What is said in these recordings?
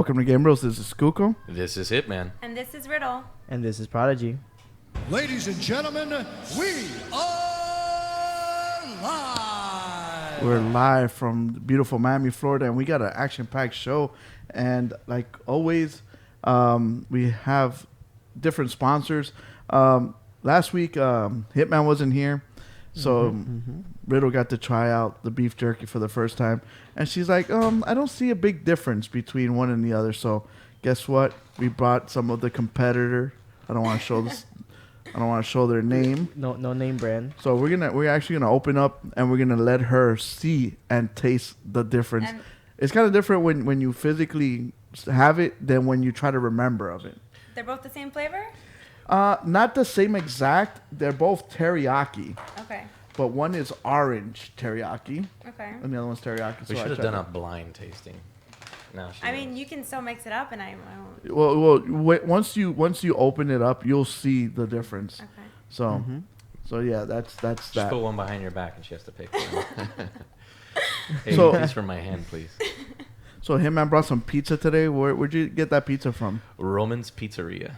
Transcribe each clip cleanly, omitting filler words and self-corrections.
Welcome to GameBros. This is Skuko. This is Hitman. And this is Riddle. And this is Prodigy. Ladies and gentlemen, we are live. We're live from beautiful Miami, Florida, and we got an action-packed show. And like always, we have different sponsors. Last week, Hitman wasn't here, so Riddle got to try out the beef jerky for the first time. And she's like, I don't see a big difference between one and the other. So guess what? We brought some of the competitor. I don't want to show this. I don't want to show their name. No name brand. So we're actually gonna open up and we're gonna let her see and taste the difference. And it's kind of different when you physically have it than when you try to remember of it. they're both the same flavor? Not the same exact. They're both teriyaki, Okay. but one is orange teriyaki Okay. and the other one's teriyaki. We So should have I done tried a blind tasting. No, I mean, you can still mix it up, and I won't. once you open it up, you'll see the difference. Okay. So, so yeah, that's Just that. put one behind your back and she has to pick one. Hey, So- piece from my hand, please. So Hitman brought some pizza today. Where'd you get that pizza from? Roman's Pizzeria.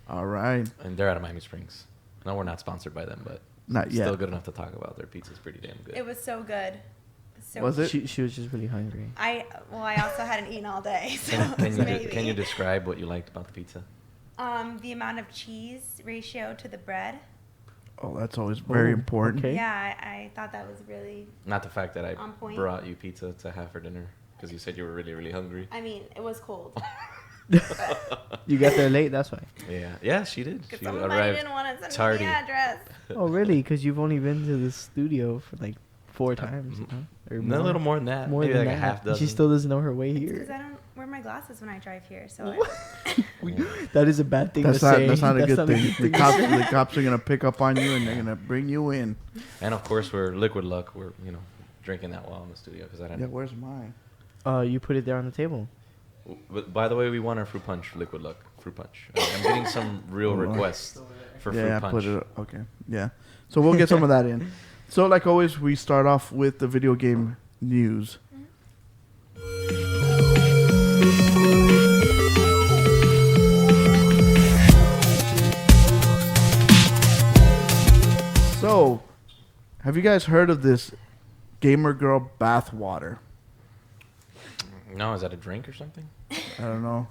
All right, And they're out of Miami Springs. No, we're not sponsored by them, but not yet. still good enough to talk about. Their pizza's pretty damn good. It was so good. So Was it? She was just really hungry. I also hadn't eaten all day, so Can maybe. you describe what you liked about the pizza? The amount of cheese ratio to the bread. Oh, that's always very Oh, important. okay. Yeah, I thought that was really. Not the fact that I On point. brought you pizza to have for dinner because you said you were really, really hungry. I mean, it was cold. You got there late, that's why. Yeah, she did. Because She somebody arrived didn't want to send tardy. me the address. Oh, really? Because you've only been to the studio for like 4 times. Huh? Or a little more than that. More Maybe than like that. a half dozen. She still doesn't know her way Because here. I don't wear my glasses when I drive here, so. That is a bad thing That's to not. say. That's not a good thing. The to cops are gonna pick up on you and they're gonna bring you in. And of course, we're Liquid Luck. We're drinking that while in the studio because I don't. Yeah, where's mine? You put it there on the table. But by the way, we want our fruit punch, Liquid Luck, fruit punch. I'm getting some real requests for fruit Yeah, punch. put it. Okay. Yeah. So we'll get some of that in. So like always, we start off with the video game news. So, have you guys heard of this Gamer Girl bath water? No, is that a drink or something? I don't know.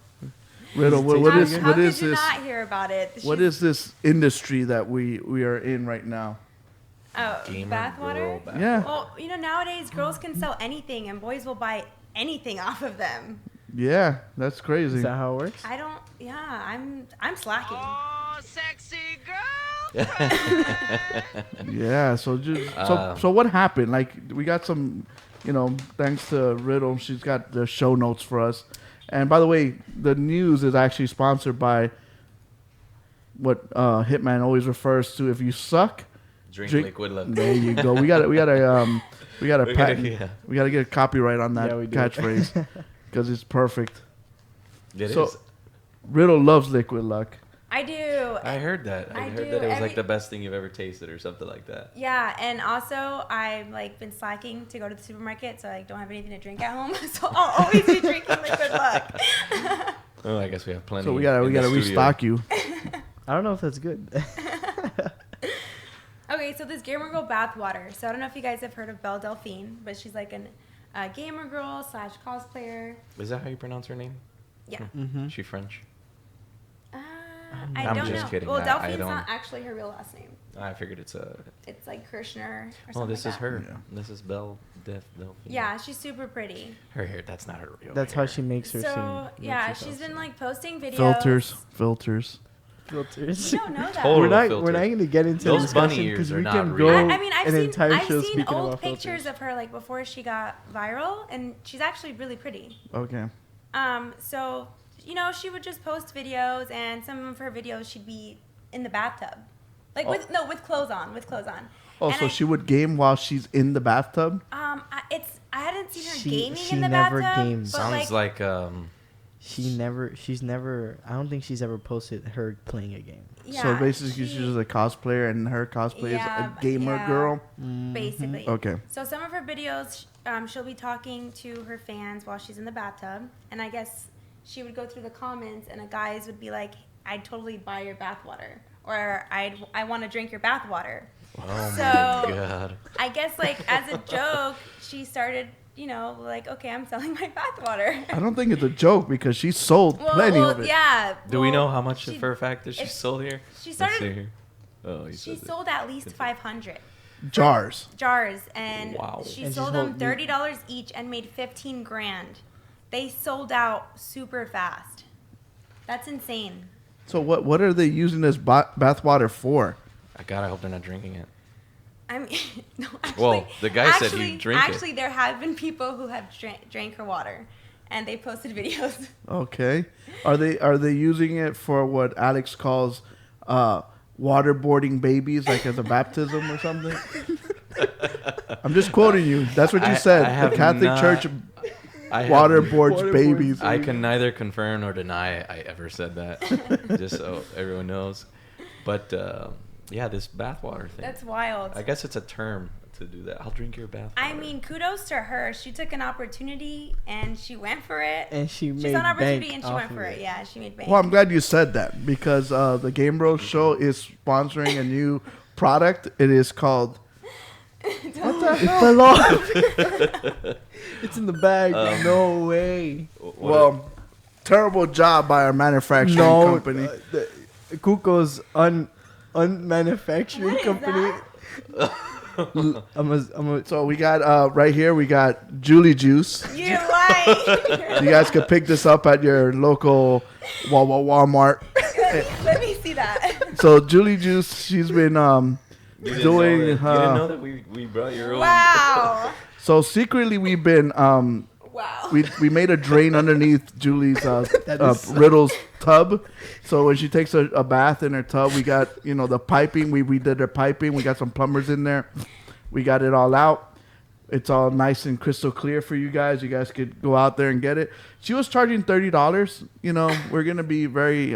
Riddle, Does it what taste is good? How what could is you this? not hear about it? What is this industry that we are in right now? Gamer bathwater? Girl bath Yeah. water. Well, nowadays girls can sell anything and boys will buy anything off of them. Yeah, that's crazy. Is that how it works? I'm slacking. Yeah, so so what happened? Like we got some, thanks to Riddle, she's got the show notes for us. And by the way, the news is actually sponsored by what Hitman always refers to. If you suck, Drink Liquid Luck. there you go. We got a patent. yeah. We got to get a copyright on that Yeah, we do. catchphrase because it's perfect. It So- is. Riddle loves Liquid Luck. I do. I heard that. I I heard do. that it was Every- like the best thing you've ever tasted or something like that. Yeah, and also I've been slacking to go to the supermarket, so I don't have anything to drink at home. So I'll always be drinking Liquid Luck. Oh, I guess we have plenty. So we gotta in the studio. restock you. I don't know if that's good. Okay, so this gamer girl bath water. So I don't know if you guys have heard of Belle Delphine, but she's like a gamer girl / cosplayer. Is that how you pronounce her name? Yeah. Mm-hmm. Is she French? I I'm don't just know. kidding. Well, I Delphine's don't- not actually her real last name. I figured it's a. It's like Kirshner or something. Oh, this like is that. her. Yeah. This is Delphine. Yeah, she's super pretty. Her hair. That's not her real. That's hair. how she makes her So seem. yeah, makes she's herself been seem. posting videos. Filters. Filters. You don't know that. Total We're not filters. going to get into Those this bunny discussion ears because are we not can real. go I mean, an entire I've show seen speaking old about pictures filters. of her before she got viral, and she's actually really pretty. Okay. So she would just post videos, and some of her videos she'd be in the bathtub, with clothes on, Oh, And so she would game while she's in the bathtub? I hadn't seen her She- gaming she in the never bathtub. games. But Sounds like She's never, I don't think she's ever posted her playing a game. yeah, So basically, she's just a cosplayer, and her cosplay is a gamer yeah. girl. basically. Okay. So some of her videos, she'll be talking to her fans while she's in the bathtub, and I guess she would go through the comments, and the guys would be like, "I'd totally buy your bathwater," or "I want to drink your bathwater." Oh So, my god. I guess like as a joke, she started, like, okay, I'm selling my bathwater. I don't think it's a joke because she sold plenty of it. Yeah. Do we know how much she- for a fact that she if- sold here? She Let's see started. here. Oh, She sold at least 500 Jars. jars, and Wow. she And she sold them sold- $30 each and made 15 grand. They sold out super fast. That's insane. So what are they using this bathwater for? I gotta hope they're not drinking it. I mean, no, actually, Well, the guy said he'd drink it. Actually, there have been people who have drank her water, and they posted videos. Okay. Are they using it for what Alex calls waterboarding babies, like as a baptism or something? I'm just quoting you. That's what you said. I have The Catholic not- Church I have- waterboards babies. I can neither confirm nor deny I ever said that. Just so everyone knows. But yeah, this bathwater thing. That's wild. I guess it's a term to do that. I'll drink your bathwater. I mean, kudos to her. She took an opportunity and she went for it. And she She made saw an opportunity bank and she off went of for it. Yeah, she made bank. Well, I'm glad you said that because the GameBros show is sponsoring a new product. It is called. What the hell? fell off. It's in the bag. No way. Well, terrible job by our manufacturing company. Kuko's unmanufacturing What is company. I'm a, So we got right here. We got Julie Juice. You lied. You guys could pick this up at your local Walmart. Let me see that. So Julie Juice, she's been You didn't doing. know that, you didn't know that we brought your own. Wow. So secretly, we've been Wow. we made a drain underneath Julie's is- Riddle's tub. So when she takes a bath in her tub, we got the piping. We did her piping. We got some plumbers in there. We got it all out. It's all nice and crystal clear for you guys. You guys could go out there and get it. She was charging $30. We're gonna be very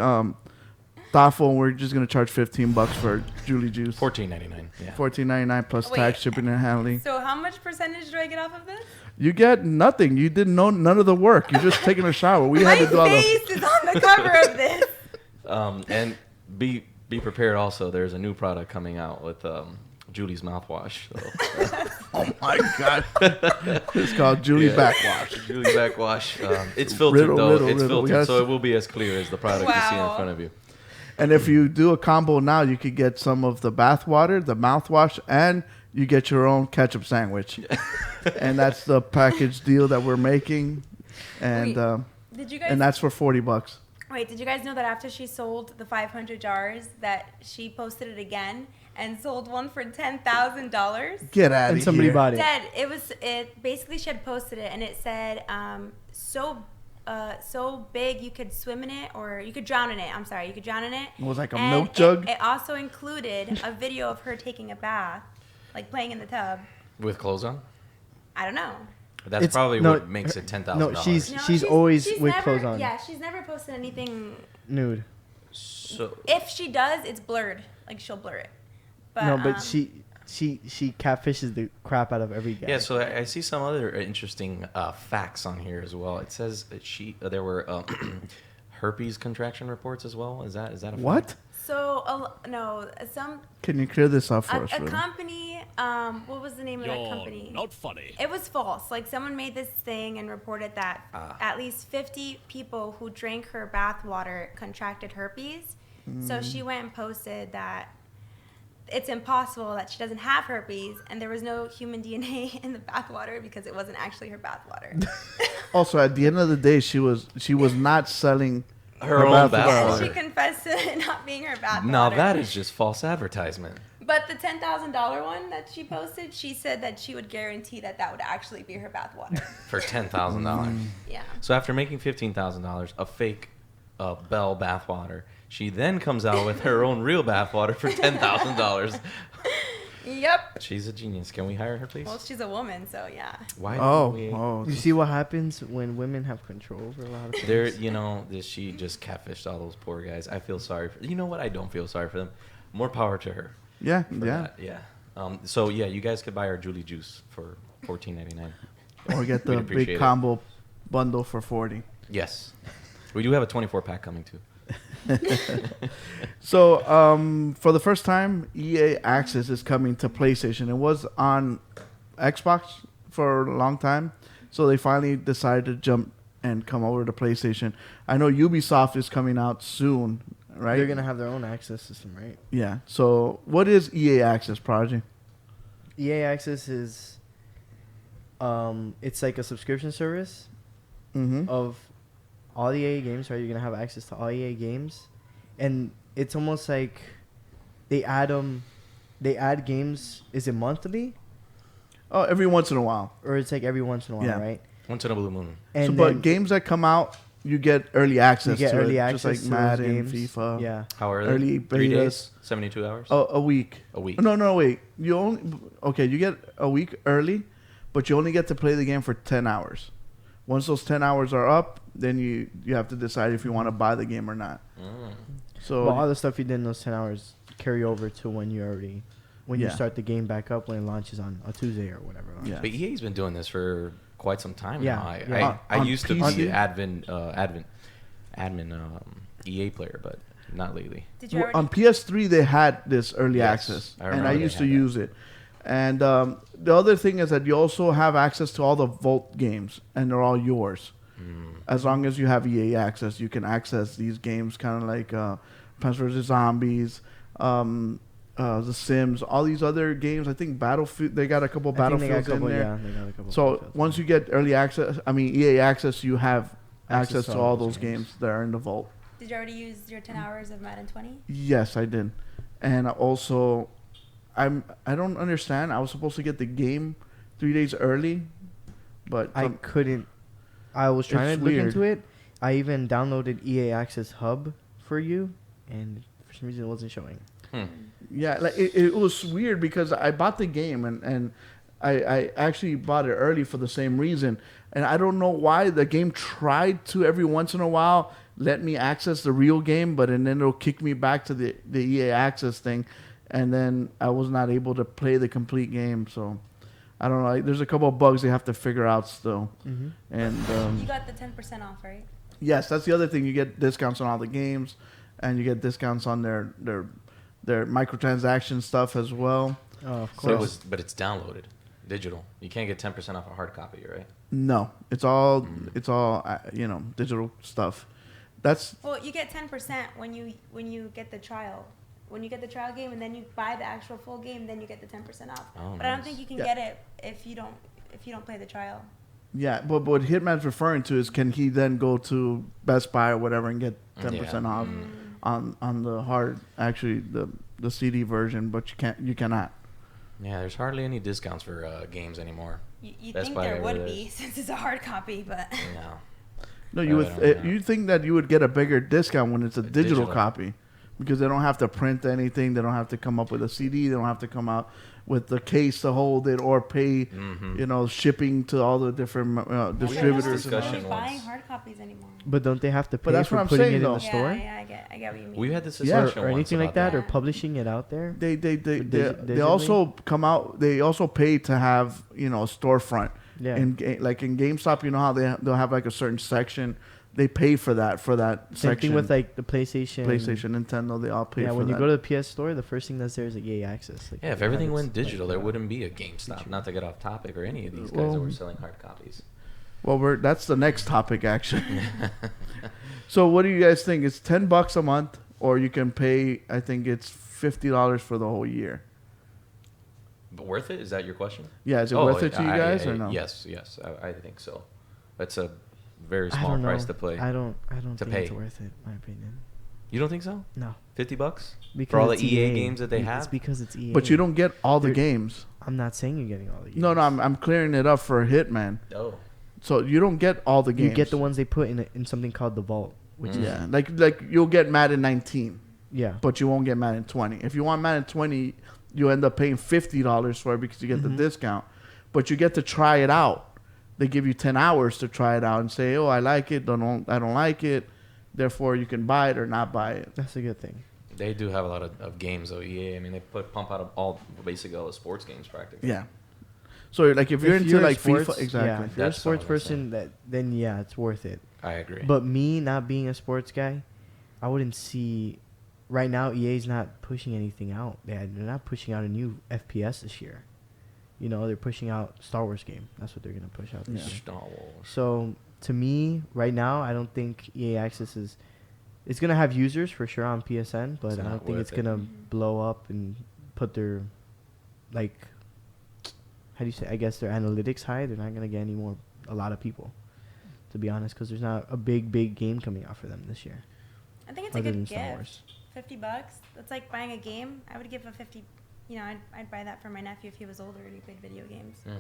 thoughtful, and we're just gonna charge $15 for Julie Juice. $14.99. Yeah. $14.99 plus Wait. tax, shipping, and handling. So how much percentage do I get off of this? You get nothing. You didn't know none of the work. You're just taking a shower. We My had to do all the. face is on the cover of this. And be prepared. Also, there's a new product coming out with Julie's mouthwash. So. Oh my God! It's called Julie Yeah. Backwash. Julie's backwash. It's filtered Riddle, though. riddle, It's riddle. filtered, Yes. so it will be as clear as the product you see in Wow. front of you. And if you do a combo now, you could get some of the bath water, the mouthwash, and you get your own ketchup sandwich. And that's the package deal that we're making, and Wait, Did you guys? and that's for $40. Wait, did you guys know that after she sold the 500 jars, that she posted it again and sold one for $10,000? Get out of and here! somebody bought it. Dead. It basically she had posted it and it said so big you could swim in it or you could drown in it. I'm sorry, you could drown in it. It was like a And milk jug? It also included a video of her taking a bath, like playing in the tub. With clothes on. I don't know. That's It's- probably no, what makes it $10,000. no, she's- No, always with never, clothes on. Yeah, she's never posted anything. Nude. so. If she does, it's blurred. Like she'll blur it. But, No, but she catfishes the crap out of every guy. Yeah, so I see some other interesting facts on here as well. It says that there were herpes contraction reports as well. Is that a fact? What? So no, Can you clear this up for us? a Riddle? company. What was the name of that company? not funny. It was false. Like someone made this thing and reported that at least 50 people who drank her bath water contracted herpes. So she went and posted that it's impossible that she doesn't have herpes, and there was no human DNA in the bath water because it wasn't actually her bath water. Also, at the end of the day, she was not selling Her own bath And water. she confessed to it not being her bath Now water. that is just false advertisement. But the $10,000 one that she posted, she said that she would guarantee that would actually be her bath water. For $10,000. Yeah. So after making $15,000, a fake Bell bathwater, she then comes out with her own real bathwater for $10,000. Yep. She's a genius. Can we hire her, please? Well, she's a woman, so yeah. Why? Oh, don't we? oh. You see what happens when women have control over a lot of things? There, she just catfished all those poor guys. I feel sorry for. You know what? I don't feel sorry for them. More power to her. Yeah, For yeah. that. Yeah. So yeah, you guys could buy our Julie Juice for $14.99. Or get We'd the appreciate big it. combo bundle for $40. Yes. We do have a 24 pack coming too. So, for the first time, EA Access is coming to PlayStation. It was on Xbox for a long time, so they finally decided to jump and come over to PlayStation. I know Ubisoft is coming out soon, right? They're gonna have their own access system, right? Yeah. So, what is EA Access, Prodigy? EA Access is, it's like a subscription service Mm-hmm. of all the EA games, right? You're gonna have access to all EA games, and it's almost like they add games. Is it monthly, Oh, every once in a while. or it's like every once in a while, Yeah. right? Once in a blue moon. And So, then but games that come out, you get early access you get to early it, access just to like those Madden, games. FIFA. Yeah, How early? Early 3 betas. days? 72 hours? A week. A week. No, wait. You get a week early, but you only get to play the game for 10 hours. Once those 10 hours are up, then you have to decide if you want to buy the game or not. Mm. So but all the stuff you did in those 10 hours carry over to when you Yeah. start the game back up when it launches on a Tuesday or whatever. Yeah. But EA's been doing this for quite some time Yeah, now. yeah. I On used to be PC? admin EA player, but not lately. Did you Well, already? on PS3 they had this early Yes, access, I and remember I they used to had that. use it. And the other thing is that you also have access to all the Vault games, and they're all yours. As long as you have EA access, you can access these games, kind of like Plants vs Zombies, The Sims, all these other games. I think Battlefield. They got a couple I think they got a Battlefields in couple, there. yeah, they got a couple. So Battlefields. once you get early access, EA access, you have access Access to all those games that are in the vault. Did you already use your 10 hours of Madden 20? Yes, I did, and also, I don't understand. I was supposed to get the game 3 days early, but I couldn't. I was trying It's to look weird. into it. I even downloaded EA Access Hub for you, and for some reason it wasn't showing. yeah, like it was weird because I bought the game and I actually bought it early for the same reason, and I don't know why the game tried to every once in a while let me access the real game, but and then it'll kick me back to the EA Access thing, and then I was not able to play the complete game. So I don't know. Like, there's a couple of bugs they have to figure out still, and You got the 10% off, right? yes, that's the other thing. You get discounts on all the games, and you get discounts on their microtransaction stuff as well. Oh, of So course. but it's downloaded, digital. You can't get 10% off a hard copy, right? No, it's all digital stuff. That's Well, you get 10% when you get the trial. When you get the trial game and then you buy the actual full game, then you get the 10% off. Oh, but I don't nice. think you can Yeah. get it if you don't play the trial. yeah. But what Hitman's referring to is, can he then go to Best Buy or whatever and get 10% off on the hard, actually the CD version? But you cannot. Yeah, there's hardly any discounts for games anymore. You Best think Buy there over would there be is- since it's a hard copy, but No. No, you I would. don't know. You think that you would get a bigger discount when it's a digital copy, because they don't have to print anything. They don't have to come up with a CD. They don't have to come out with the case to hold it or pay, shipping to all the different distributors. no one's discussion really buying once. hard copies anymore. But don't they have to pay that's for what I'm putting saying, it in though. the store? Yeah, I get what you mean. We had this Yeah. discussion Or once anything like about that, or publishing it out there? They digitally? also come out. They also pay to have a storefront. Yeah. Like in GameStop, you know how they'll have like a certain section. They pay for that Same section. thing with like the PlayStation. Nintendo, they all pay Yeah, for when that. you go to the PS Store, the first thing that's there is like EA Access. Like, Yeah, if they everything have went its, digital, there like, wouldn't be a GameStop. Not to get off topic or any of these guys Well- that were selling hard copies. Well, that's the next topic, actually. So, what do you guys think? It's $10 a month, or you can pay. I think it's $50 for the whole year. But worth it? Is that your question? Yeah, is it worth it to you guys or no? Yes, I think so. That's a very I small don't know. price to play. I don't to think it's pay. worth it, in my opinion. You don't think so? No. $50 Because for all the it's EA games that they It's have? because it's EA. But you don't get all the They're- games. I'm not saying you're getting all the games. No, I'm clearing it up for Hitman. Oh, So you don't get all the games. You get the ones they put in something called the Vault, which is Yeah, like you'll get Madden 19, yeah. but you won't get Madden 20. If you want Madden 20, you end up paying $50 for it because you get the discount. But you get to try it out. They give you 10 hours to try it out and say, "Oh, I like it. I don't like it." Therefore, you can buy it or not buy it. That's a good thing. they do have a lot of games though. EA, I mean, they pump out basically all the sports games practically. Yeah. So like if you're into a like sports, FIFA, exactly. Yeah, if you're a That's sports what I'm person, then yeah, it's worth it. I agree. But me not being a sports guy, I wouldn't see. Right now, EA's not pushing anything out. They're not pushing out a new FPS this year. You know, they're pushing out Star Wars game. That's what they're gonna push out this year. Star Wars. So to me, right now, I don't think EA Access is. It's gonna have users for sure on PSN, but It's I not don't think worth it's it. gonna blow up and put their, like, how do you say? I guess their analytics high. They're not gonna get a lot of people, to be honest, because there's not a big game coming out for them this year. I think it's a Other good than Star gift. Wars. $50. That's like buying a game. I would give a 50. You know, I'd buy that for my nephew if he was older and he played video games. Mm-hmm.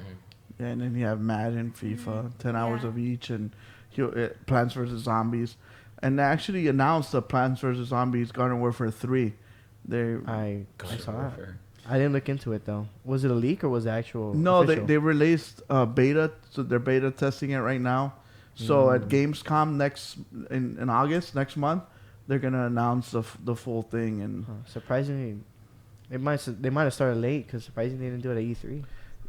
Yeah, and then you have Madden, FIFA, 10 hours Yeah. of each, and Plants vs. Zombies. And they actually announced the Plants vs. Zombies Garden Warfare 3. I Garden saw that. Warfare. I didn't look into it though. Was it a leak or was it actual? No, official? they released beta, so they're beta testing it right now. So at Gamescom in August next month, they're gonna announce the full thing. And Surprisingly, they might have started late because surprisingly they didn't do it at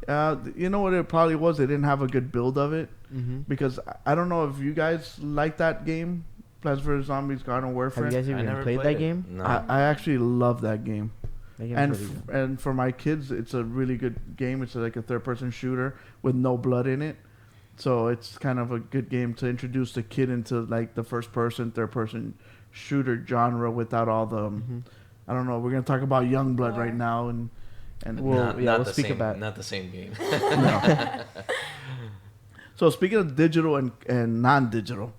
E3. you know what it probably was? They didn't have a good build of it Mm-hmm. because I don't know if you guys like that game, Plants vs. Zombies Garden Warfare. Have you guys I even never played that it. game? No. I actually love that game. That game's And really good. and for my kids, it's a really good game. It's like a third-person shooter with no blood in it, so it's kind of a good game to introduce the kid into like the first-person, third-person shooter genre without all the. Mhm. I don't know. We're gonna talk about young blood right now, and Well, yeah, we'll the speak same, about- not the same game. so speaking of digital and non-digital,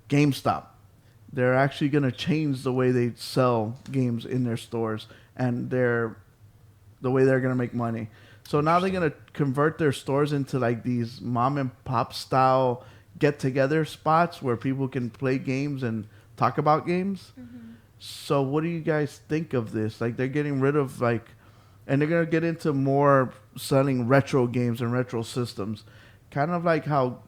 GameStop, they're actually gonna change the way they sell games in their stores and the way they're gonna make money. So now they're gonna convert their stores into like these mom and pop style get together spots where people can play games and talk about games. So what do you guys think of this? Like they're getting rid of and they're gonna get into more selling retro games and retro systems, kind of like how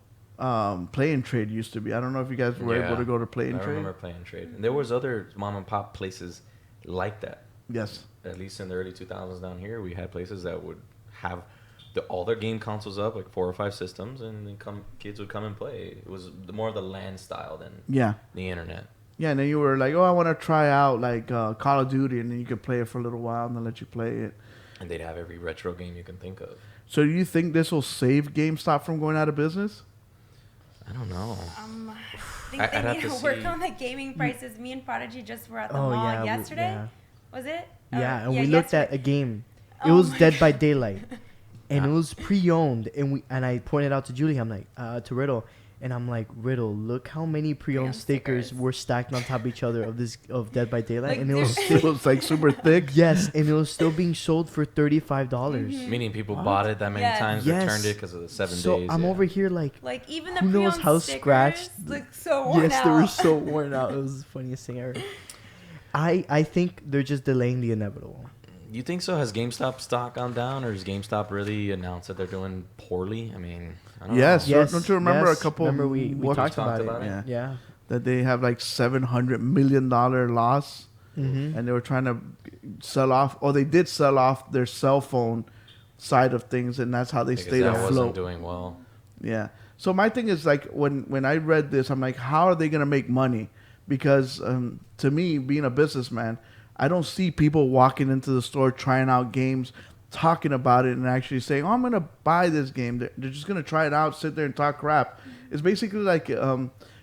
Play and Trade used to be. I don't know if you guys were able to go to Play and I Trade. remember Play and Trade. And there was other mom and pop places like that. Yes. At least in the early 2000s down here, we had places that would have all their game consoles up, like 4 or 5 systems, and then kids would come and play. It was more of the LAN style than Yeah. the internet. Yeah, and then you were like, oh, I want to try out like Call of Duty, and then you could play it for a little while, and they'll let you play it. And they'd have every retro game you can think of. So do you think this will save GameStop from going out of business? I don't know. I think I'd they have need to to work see. on the gaming prices. Me and Prodigy just were at the Oh, mall yeah, yesterday. yeah. Was it? Yeah, and yeah, we looked at yesterday. a game. It Oh was my Dead by God. Daylight, and it was pre-owned. And I pointed out to Julie, I'm like, to Riddle, and I'm like, Riddle, look how many pre-owned Pre-owned stickers stickers. were stacked on top of each other of Dead by Daylight, Like, and it was there's- still, It was like super thick. yes, and it was still being sold for $35. Meaning people bought it that many Yes. times, Yes. returned it because of the 7 So days. I'm yeah. over here like, Like even the Who knows pre-owned how stickers scratched look so worn yes, out. they were so worn out. It was the funniest thing ever. I think they're just delaying the inevitable. You think so? Has GameStop stock gone down, or has GameStop really announced that they're doing poorly? I mean, I don't Yes. know. Yes, Don't you remember yes. a couple? Remember we what- talked talked about about it. it? Yeah. Yeah. That they have like $700 million loss, Mm-hmm. and they were trying to sell off, or they did sell off their cell phone side of things, and that's how they Because stayed that wasn't afloat. doing well. Yeah. So my thing is like when I read this, I'm like, how are they gonna make money? Because to me, being a businessman, I don't see people walking into the store trying out games, talking about it, and actually saying, "Oh, I'm gonna buy this game." They're just gonna try it out, sit there and talk crap. It's basically like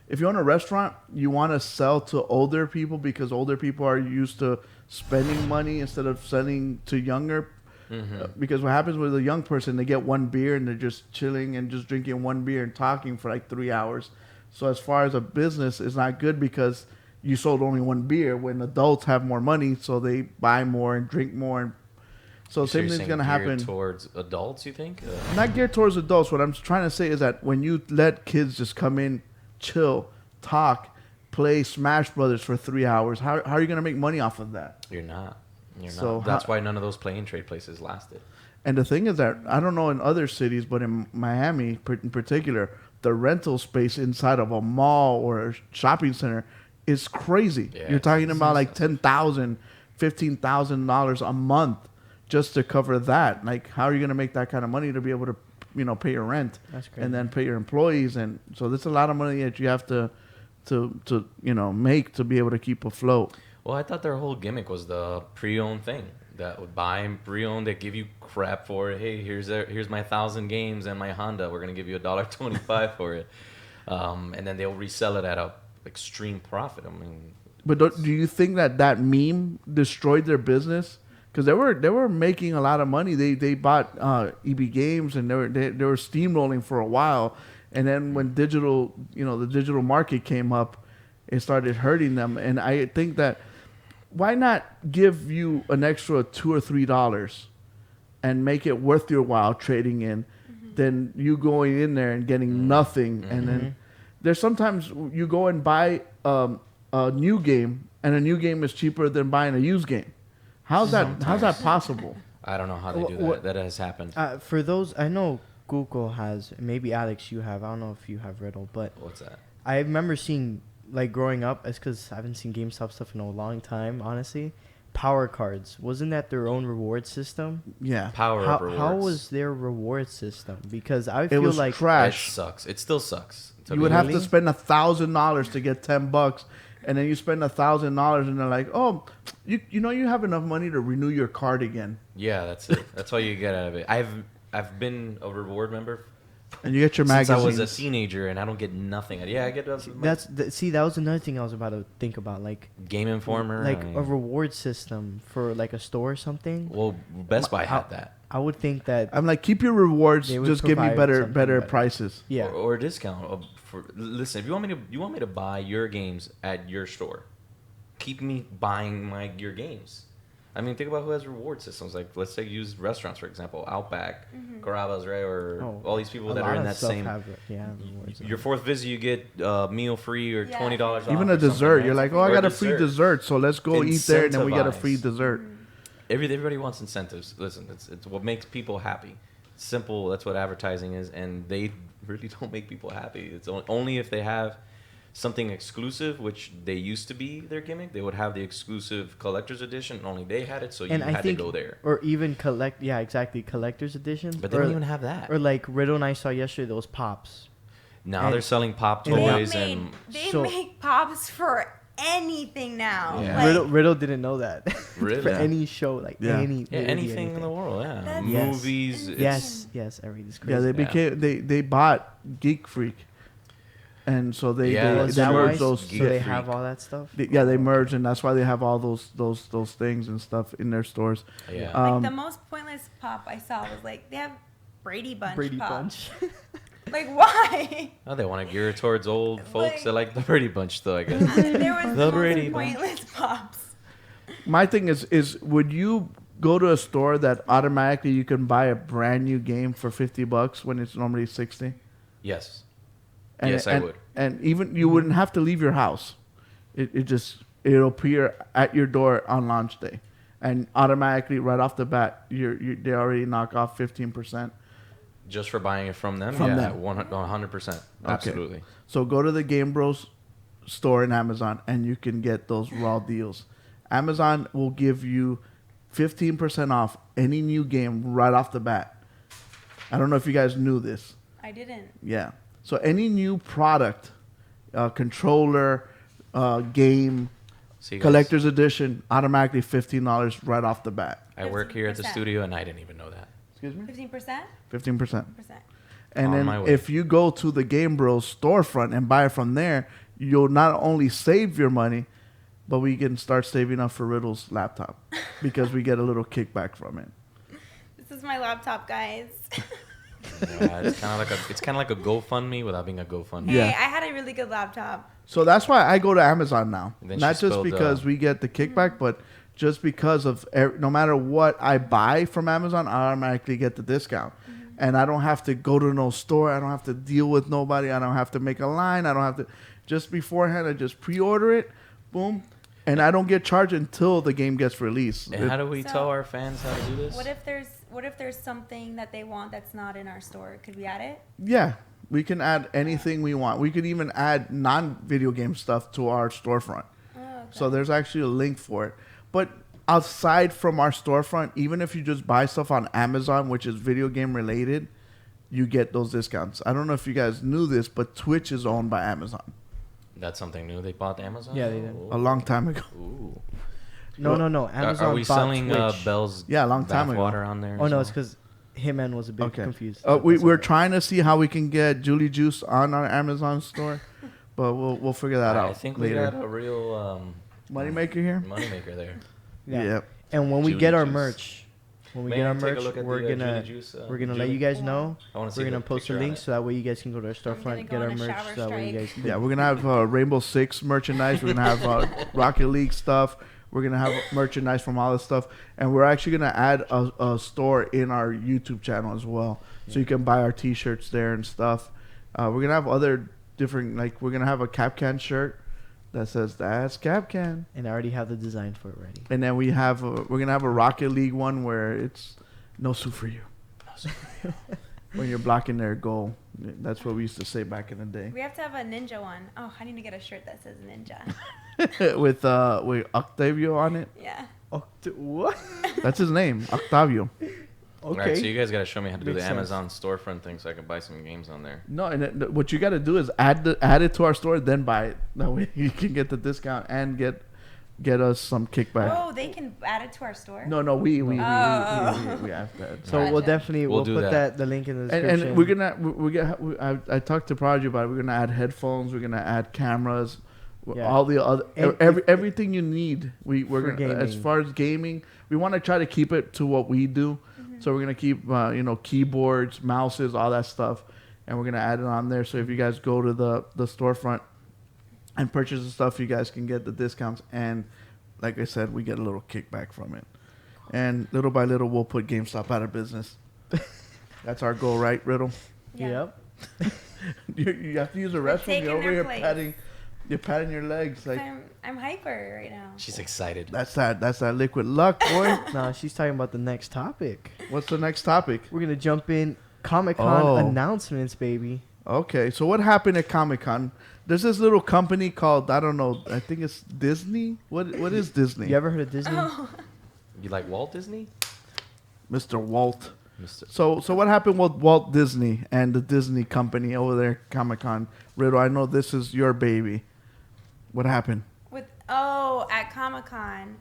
if you own a restaurant, you want to sell to older people because older people are used to spending money instead of selling to younger. Because what happens with a young person, they get one beer and they're just chilling and just drinking one beer and talking for like 3 hours. So as far as a business, it's not good because you sold only one beer. When adults have more money, so they buy more and drink more. And so So same you're thing's saying gonna geared happen. towards adults, you think? Not geared towards adults. What I'm trying to say is that when you let kids just come in, chill, talk, play Smash Brothers for 3 hours, how are you gonna make money off of that? You're not. You're So not. That's why none of those play and trade places lasted. And the thing is that I don't know in other cities, but in Miami in particular, the rental space inside of a mall or a shopping center is crazy. Yeah, You're talking it's about like expensive. $10,000, $15,000 a month just to cover that. Like, how are you going to make that kind of money to be able to pay your rent, That's crazy. and then pay your employees, and so there's a lot of money that you have to make to be able to keep afloat. Well, I thought their whole gimmick was the pre-owned thing. That would buy and pre-owned. They give you crap for it. Hey, here's my 1,000 games and my Honda. We're gonna give you $1.25 for it, and then they'll resell it at a extreme profit. I mean, But do you think that meme destroyed their business? Because they were making a lot of money. They bought EB Games, and they were steamrolling for a while, and then when the digital market came up, it started hurting them. And I think that why not give you an extra $2 or $3 and make it worth your while trading in, than you going in there and getting nothing. And then there's sometimes you go and buy a new game, and a new game is cheaper than buying a used game. How's that possible? I don't know how they do that. That has happened. For those, I know Google has, maybe Alex, you have. I don't know if you have Riddle, but What's that? I remember seeing, like, growing up, it's because I haven't seen GameStop stuff in a long time, honestly. Power cards, wasn't that their own reward system? Yeah. Power up rewards. How was their reward system? Because I It feel was like trash. It sucks. It still sucks. You would have to spend $1,000 to get $10, and then you spend $1,000, and they're like, "Oh, you have enough money to renew your card again." Yeah, that's it. That's all you get out of it. I've been a reward member And you get your since magazines. I was a teenager, and I don't get nothing. Yeah, I get that was another thing I was about to think about, like Game Informer, like a reward system for like a store or something. Well, Best Buy had that. I would think that I'm like, keep your rewards. They would Just give me provide better something better. prices. yeah. or a discount. Listen, if you want me to buy your games at your store, keep me buying your games. I mean, think about who has reward systems. Like, let's say use restaurants, for example, Outback, Carrabba's, right? Or all these people a that lot are in of that stuff same. rewards. Your fourth visit, you get meal free or Yeah. $20 off. Even or a something, dessert, right? you're like, "Oh, I Or got a free dessert, so let's go eat there, and then we get a free Incentivize. dessert." Everybody wants incentives. Listen, it's what makes people happy. Simple. That's what advertising is, and they really don't make people happy. It's only if they have something exclusive, which they used to be their gimmick. They would have the exclusive collector's edition, and only they had it, so you had to go there. Or even collector's edition. But they don't even have that. Or like Riddle and I saw yesterday, those pops. Now and- they're selling pop and toys They and make pops for anything now. Yeah. Like, Riddle didn't know that. Really? For Yeah. any show, like Yeah. literally anything in the world. Yeah, That's movies. insane. Yes, everything's crazy. Yeah, they became they bought Geek Freak, and so they Was they that why? merged those. So Geek they Freak. have all that stuff. They merged, and that's why they have all those things and stuff in their stores. Yeah. like the most pointless pop I saw was like they have Brady Bunch Brady pop. Bunch. Like why? Oh, they want to gear it towards old folks Like- that like the Brady Bunch, though. I guess. There was The the Brady most Bunch. pointless pops. My thing is would you go to a store that automatically you can buy a brand new game for $50 when it's normally 60? Yes. And, Yes, I and, would. And even you wouldn't have to leave your house. It'll appear at your door on launch day, and automatically right off the bat, they already knock off 15%. Just for buying it from them? From Yeah, them. 100%. Absolutely. So go to the GameBros store in Amazon, and you can get those raw deals. Amazon will give you 15% off any new game right off the bat. I don't know if you guys knew this. I didn't. Yeah. So any new product, controller, game, See, guys, collector's edition, automatically $15 right off the bat. I work here at the 15%. studio, and I didn't even know that. Excuse me? 15%? 15%. And On then my way. if you go to the GameBros storefront and buy it from there, you'll not only save your money, but we can start saving up for Riddle's laptop because we get a little kickback from it. This is my laptop, guys. Yeah, it's kind of like a GoFundMe without being a GoFundMe. Yeah. Hey, I had a really good laptop. So that's why I go to Amazon now. And then Not she just spilled, because we get the kickback, but just because of no matter what I buy from Amazon, I automatically get the discount. And I don't have to go to no store. I don't have to deal with nobody. I don't have to make a line. I don't have to. Just beforehand, I just pre-order it. Boom. And I don't get charged until the game gets released. And how do we So- tell our fans how to do this? What if there's something that they want that's not in our store? Could we add it? Yeah. We can add anything we want. We could even add non-video game stuff to our storefront. Oh, okay. So there's actually a link for it. But outside from our storefront, even if you just buy stuff on Amazon, which is video game related, you get those discounts. I don't know if you guys knew this, but Twitch is owned by Amazon That's something new. They bought Amazon. Yeah, they did. a long time ago. Ooh. No. Amazon Are we bought selling Twitch. Bell's Yeah, a long time ago. water on there? Oh as no, well? it's because Hitman was a bit Okay. confused. We're trying to see how we can get Julie Juice on our Amazon store, but we'll figure that out I think we later. got a real Moneymaker here. moneymaker there. Yeah. And when we Julie get our Juice. merch, May I take a look at we're the, gonna Julie Juice, we're gonna let Julie? you guys know. I want to see We're gonna the post a picture on link it. so that way you guys can go to our gonna storefront, go get our on a merch. shower So that way you strike. guys can. Yeah, we're gonna have Rainbow Six merchandise. We're gonna have Rocket League stuff. We're gonna have merchandise from all this stuff, and we're actually gonna add a store in our YouTube channel as well, so you can buy our T-shirts there and stuff. We're gonna have other different, like we're gonna have a Capcan shirt that says "That's Capcan," And I already have the design for it ready. and then we're gonna have a Rocket League one where it's no suit for you when you're blocking their goal. That's what we used to say back in the day. We have to have a ninja one. Oh, I need to get a shirt that says ninja. with Octavio on it. Yeah. Oh, what? That's his name, Octavio. All right, so Okay. you guys got to show me how to do Makes the sense. Amazon storefront thing so I can buy some games on there. No, and what you got to do is add it to our store, then buy it. That way you can get the discount and get us some kickback. Oh, they can add it to our store. No, we Oh. have that. So we'll Gotcha. definitely We'll we'll do put that. the link in the description. And we're gonna I talked to Prodigy about it. We're gonna add headphones. We're gonna add cameras. Yeah. All the other And everything you need. We're For gonna as gaming. far as gaming, we want to try to keep it to what we do. So we're gonna keep keyboards, mouses, all that stuff, and we're gonna add it on there. So if you guys go to the storefront and purchase the stuff, you guys can get the discounts, and like I said, we get a little kickback from it. And little by little, we'll put GameStop out of business. That's our goal, right, Riddle? Yeah. Yep. You have to use a We're restroom. taking You're over their here place. you're patting your legs like I'm hyper right now. She's excited. that's that liquid luck, boy. No, she's talking about the next topic. What's the next topic? We're gonna jump in Comic-Con Oh. announcements, baby. Okay, so what happened at Comic-Con? There's this little company called, I don't know, I think it's Disney. What is Disney? You ever heard of Disney? Oh, You like Walt Disney? Mr. Walt. Mr. So what happened with Walt Disney and the Disney company over there at Comic-Con? Riddle, I know this is your baby. What happened? at Comic-Con,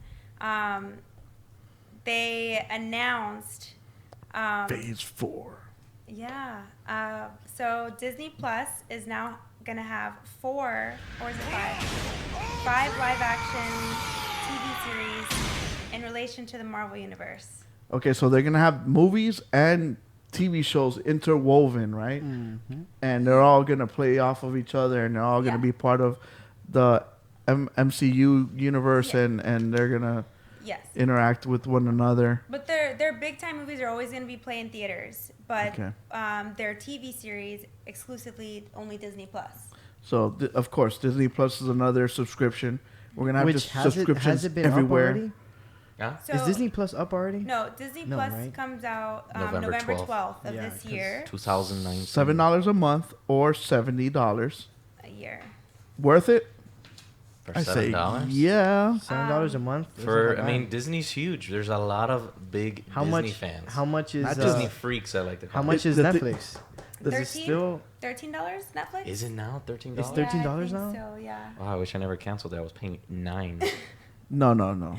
they announced. Phase 4. Yeah. So Disney Plus is now gonna have 4, or is it 5? 5 live-action TV series in relation to the Marvel Universe. Okay, so they're going to have movies and TV shows interwoven, right? Mm-hmm. And they're all going to play off of each other, and they're all going to Yeah. be part of the MCU universe, Yeah. and they're going to Yes. interact with one another. But their big time movies are always going to be playing theaters, but Okay. their TV series exclusively only Disney Plus. So, of course, Disney Plus is another subscription. We're going to have Which just has subscriptions it been everywhere. up already? Huh? So Is Disney Plus up already? No, Disney No, Plus right? comes out November November 12th. 12th of Yeah, this 'cause year. 2019. $7 a month or $70. A year. Worth it? For I say $7? yeah. $7 a month? For Isn't I that mean, bad. Disney's huge. There's a lot of big how Disney much? fans. How much is Not Disney just- freaks, I like to call how them. much is The thi- Netflix? Does it 13? still? $13 Netflix? Is it now $13? It's $13 yeah, I think now? So yeah. Wow, I wish I never canceled that. I was paying $9. No.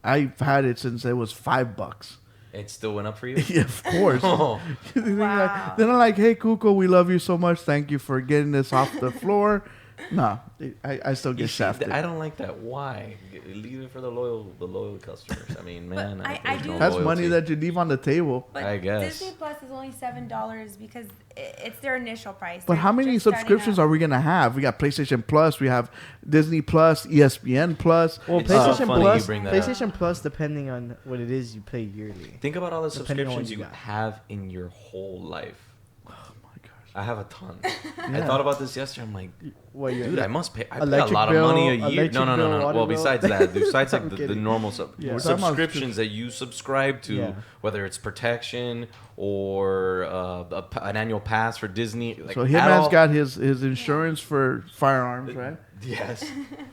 I've had it since it was $5. It still went up for you? Yeah, of course. Oh, Wow. Then I'm like, hey, Kuko, we love you so much. Thank you for getting this off the floor. No, I still you get see, shafted. I don't like that. Why? Leave it for the loyal customers. I mean, man, I there's do- no That's loyalty. money that you leave on the table. But I guess. Disney Plus is only $7 because it's their initial price. But They're how many just starting subscriptions up. are we gonna have? We got PlayStation Plus, we have Disney Plus, ESPN Plus. Well, It's so PlayStation funny you Plus. bring that up. PlayStation Plus, depending on what it is, you pay yearly. Think about all the Depending on what subscriptions you you got. have in your whole life. Oh my gosh. I have a ton. I Yeah. thought about this yesterday. I'm like, What you? dude, I must pay. I pay a Electric lot bill, of money a year. electric No. bill, water Well, bill. besides that, besides like I'm the kidding. normal Yeah. We're talking about subscriptions that you subscribe to, Yeah. whether it's protection or an annual pass for Disney. Like, So add Hitman's all- got his insurance for firearms, right? Yes.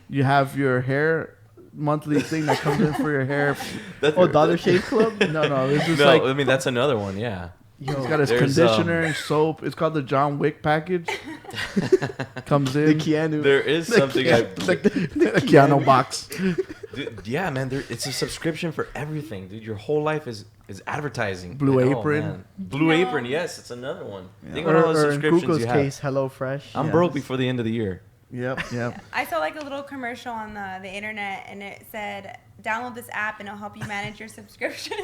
You have your hair monthly thing that comes in for your hair. That's Oh, Dollar Shave Club. No, it's just No, like I mean that's another one. Yeah. He's got his There's, conditioner and soap. It's called the John Wick package. Comes The in. Keanu. There is something I. The Keanu box. Dude, yeah, man. It's a subscription for everything, dude. Your whole life is advertising. Blue Like, Apron. Man. Blue Apron. Yes, it's another one. Yeah. Think about all the Or in subscriptions Google's you have. case, HelloFresh. I'm Yeah. broke before the end of the year. Yep. I saw like a little commercial on the internet, and it said, "Download this app, and it'll help you manage your subscription."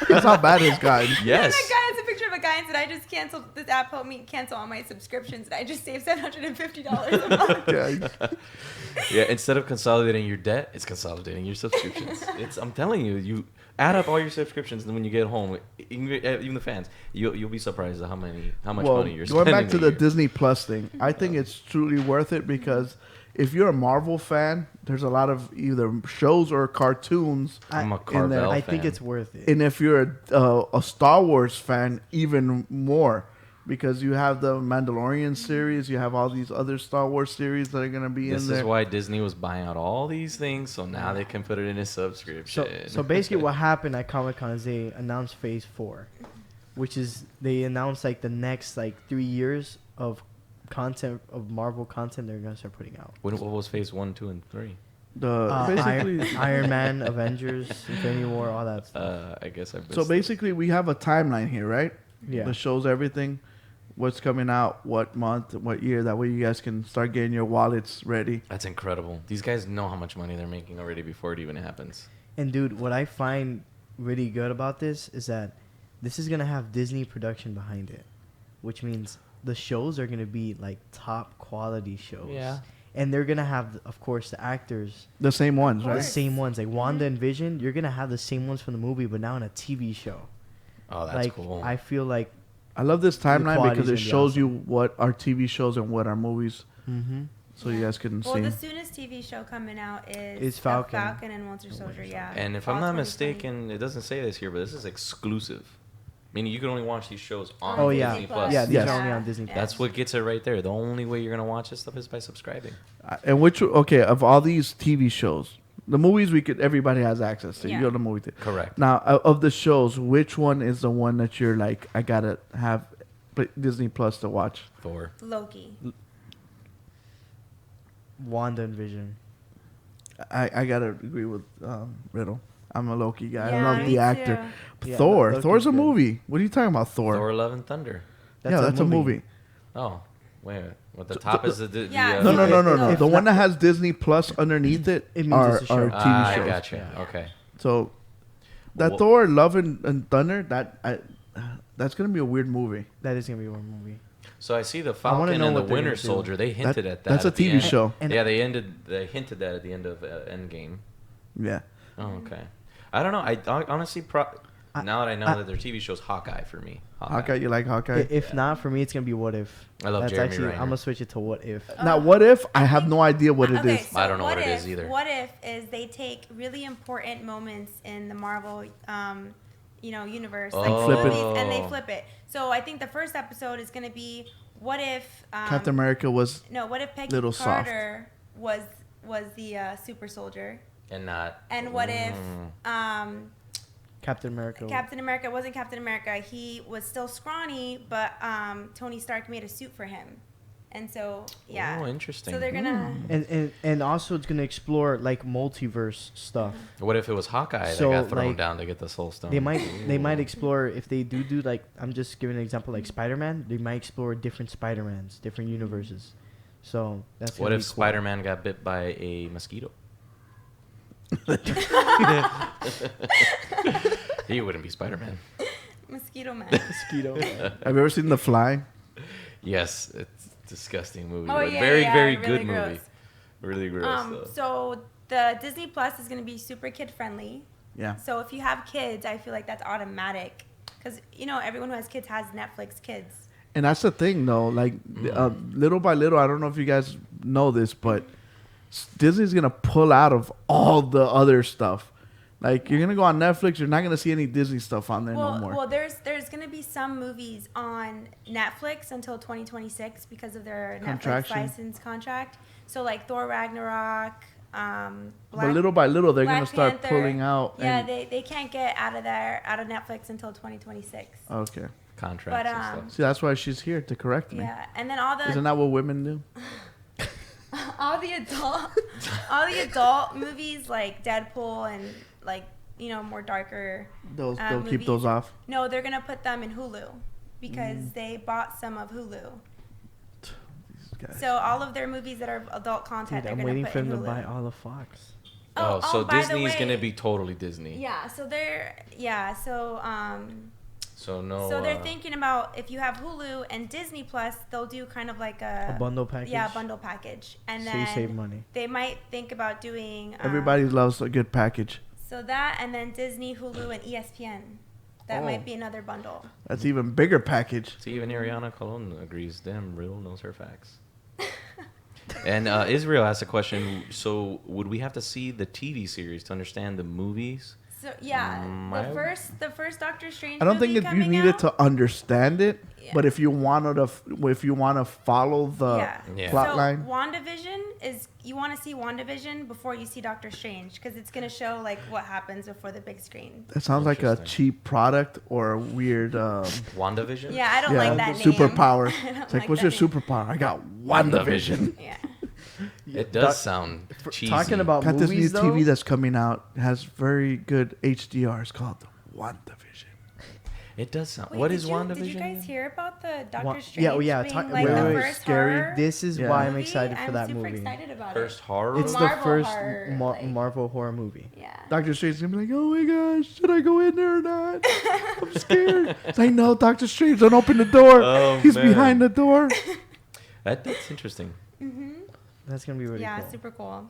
That's how bad it's gotten. Yes. And the guy has a picture of a guy and said, "I just canceled this app. Helped me cancel all my subscriptions, and I just saved $750 a month." Yeah. Yeah. Instead of consolidating your debt, it's consolidating your subscriptions. I'm telling you, you add up all your subscriptions, and when you get home, even the fans, you'll be surprised at how much money you're spending. Going back to a the year. Disney Plus thing, I think it's truly worth it because if you're a Marvel fan, there's a lot of either shows or cartoons. I'm a in there. Carvel I fan. think it's worth it. And if you're a Star Wars fan, even more. Because you have the Mandalorian series, you have all these other Star Wars series that are going to be This in there. is why Disney was buying out all these things, so now they can put it in a subscription. So basically, what happened at Comic Con is they announced Phase 4, which is they announced like the next like 3 years of content of Marvel content they're gonna start putting out. What was Phase 1, 2, and 3? Basically, Iron Man, Avengers, Infinity War, all that stuff. I guess I missed so it. basically, we have a timeline here, right? Yeah. That shows everything, what's coming out, what month, what year. That way, you guys can start getting your wallets ready. That's incredible. These guys know how much money they're making already before it even happens. And dude, what I find really good about this is that this is gonna have Disney production behind it, which means the shows are gonna be like top quality shows. Yeah. And they're gonna have, of course, the actors, The same ones, Of right? the course. same ones. Like Wanda and Vision, you're gonna have the same ones from the movie, but now in a TV show. Oh, that's Like cool. I feel like. I love this timeline quality's because it gonna be shows awesome. you what are TV shows and what are movies, Mm-hmm. so you guys can Well, see. the soonest TV show coming out is Is Falcon. Falcon and Winter Soldier. Yeah. and if Fall I'm not 2020. mistaken, it doesn't say this here, but this is exclusive. Meaning you can only watch these shows on Oh, Disney yeah. Disney Plus. Plus. Yeah, these Yes. are only on Disney. Yeah. That's what gets it right there. The only way you're gonna watch this stuff is by subscribing. And which of all these TV shows, the movies everybody has access to. Yeah. You go to the movie theater. Correct. Now, of the shows, which one is the one that you're like, I gotta have Disney Plus to watch? Thor. Loki. Wanda and Vision. I gotta agree with Riddle. I'm a Loki guy. I Yeah, love me the actor. too. Yeah, Thor. Loki's Thor's a good. movie. What are you talking about, Thor? Thor: Love and Thunder. That's a movie. Oh, wait. What the top is the Yeah, No, no, no, no, No, no. if The one not- that has Disney Plus underneath it, It means are, it's a show. are TV I shows. gotcha. Yeah. Okay. So that Well- Thor: Love and Thunder, that's gonna be a weird movie. That is gonna be one movie. So I see the I wanna Falcon know and the what they're Winter gonna do. Soldier. They hinted at that. That's a at the TV end. show. And- yeah, they hinted that at the end of Endgame. Yeah. Oh, okay. I don't know. I honestly, now that I know that they're TV shows, Hawkeye for me. Hawkeye, you like Hawkeye? If not, for me, it's gonna be What If. I love That's Jeremy actually, Renner. I'm gonna switch it to What If. Now, what if I have no idea what it Okay, is? so I don't know what it is either. What if is they take really important moments in the Marvel, universe, like Oh. Flip it. movies, and they flip it. So I think the first episode is going to be what if Captain America was what if Peggy little soft. Carter was the super soldier, And not. and what if Captain America. Captain America wasn't Captain America? He was still scrawny, but Tony Stark made a suit for him, and so yeah. Oh, interesting. So they're gonna. And also it's gonna explore like multiverse stuff. What if it was Hawkeye So, that got thrown like, down to get the Soul Stone? They might explore if they do like, I'm just giving an example, like Spider-Man. They might explore different Spider-Mans, different universes. So that's What gonna if be cool. Spider-Man got bit by a mosquito? He wouldn't be Spider-Man. Mosquito Man. Mosquito? Have you ever seen The Fly? Yes, it's a disgusting movie. Oh, but yeah, very, yeah, very really good gross. movie. Really gross, though. So the Disney Plus is going to be super kid friendly. Yeah. So if you have kids, I feel like that's automatic because everyone who has kids has Netflix Kids. And that's the thing, though. Like, little by little, I don't know if you guys know this, but Disney's going to pull out of all the other stuff. Like, you're going to go on Netflix, you're not going to see any Disney stuff on there no more. Well, there's going to be some movies on Netflix until 2026 because of their Netflix Contraction. license contract. So like Thor Ragnarok, But little by little, they're going to Black start Panther. pulling out. Yeah, and- they can't get out of Netflix until 2026. Okay. Contracts But, and stuff. See, that's why she's here, to correct me. Yeah, and then all Isn't the that what women do? all the adult movies like Deadpool and like more darker. They'll keep movies. those off. No, they're gonna put them in Hulu because they bought some of Hulu. These guys. So all of their movies that are adult content, Dude, they're I'm gonna waiting put for in him to Hulu. buy all of Fox. So by the Disney's way- gonna be totally Disney. Yeah, so they're So no. so they're thinking about if you have Hulu and Disney Plus, they'll do kind of like a bundle package? Yeah, bundle package, and So then you save money. they might think about doing Everybody loves a good package. So that and then Disney, Hulu, and ESPN. That Oh. might be another bundle. That's even bigger package. See, even Ariana Colon agrees. Damn, Riddle knows her facts. And Israel asked a question. So, would we have to see the TV series to understand the movies? So yeah, Mm, the first Doctor Strange. I don't movie think you coming needed out, to understand it, Yeah. but if you wanted to, if you want to follow the Yeah. plot so line, WandaVision is you want to see WandaVision before you see Doctor Strange because it's gonna show like what happens before the big screen. that sounds like a Interesting. cheap product or a weird. WandaVision? Yeah, I don't like that name. superpower. I don't It's like, like what's your that name. superpower? I got WandaVision. Yeah. It does sound cheesy. Talking about Got this new movies, though, TV that's coming out. It has very good HDR. It's called WandaVision. It does sound. Wait, What did is you- WandaVision? Did you guys hear about the Doctor Wa- Strange yeah, yeah, being talk- like wait, the wait, wait. first Scary. horror This is Yeah. why I'm movie? excited for that I'm super movie. excited about First it. horror? It's the Marvel first horror, like- Marvel horror movie. Yeah. Doctor Strange is gonna be like, oh my gosh, should I go in there or not? I'm scared. It's like, no, Doctor Strange, don't open the door. Oh, He's man. behind the door. That's interesting. That's gonna be really Yeah, cool. super cool.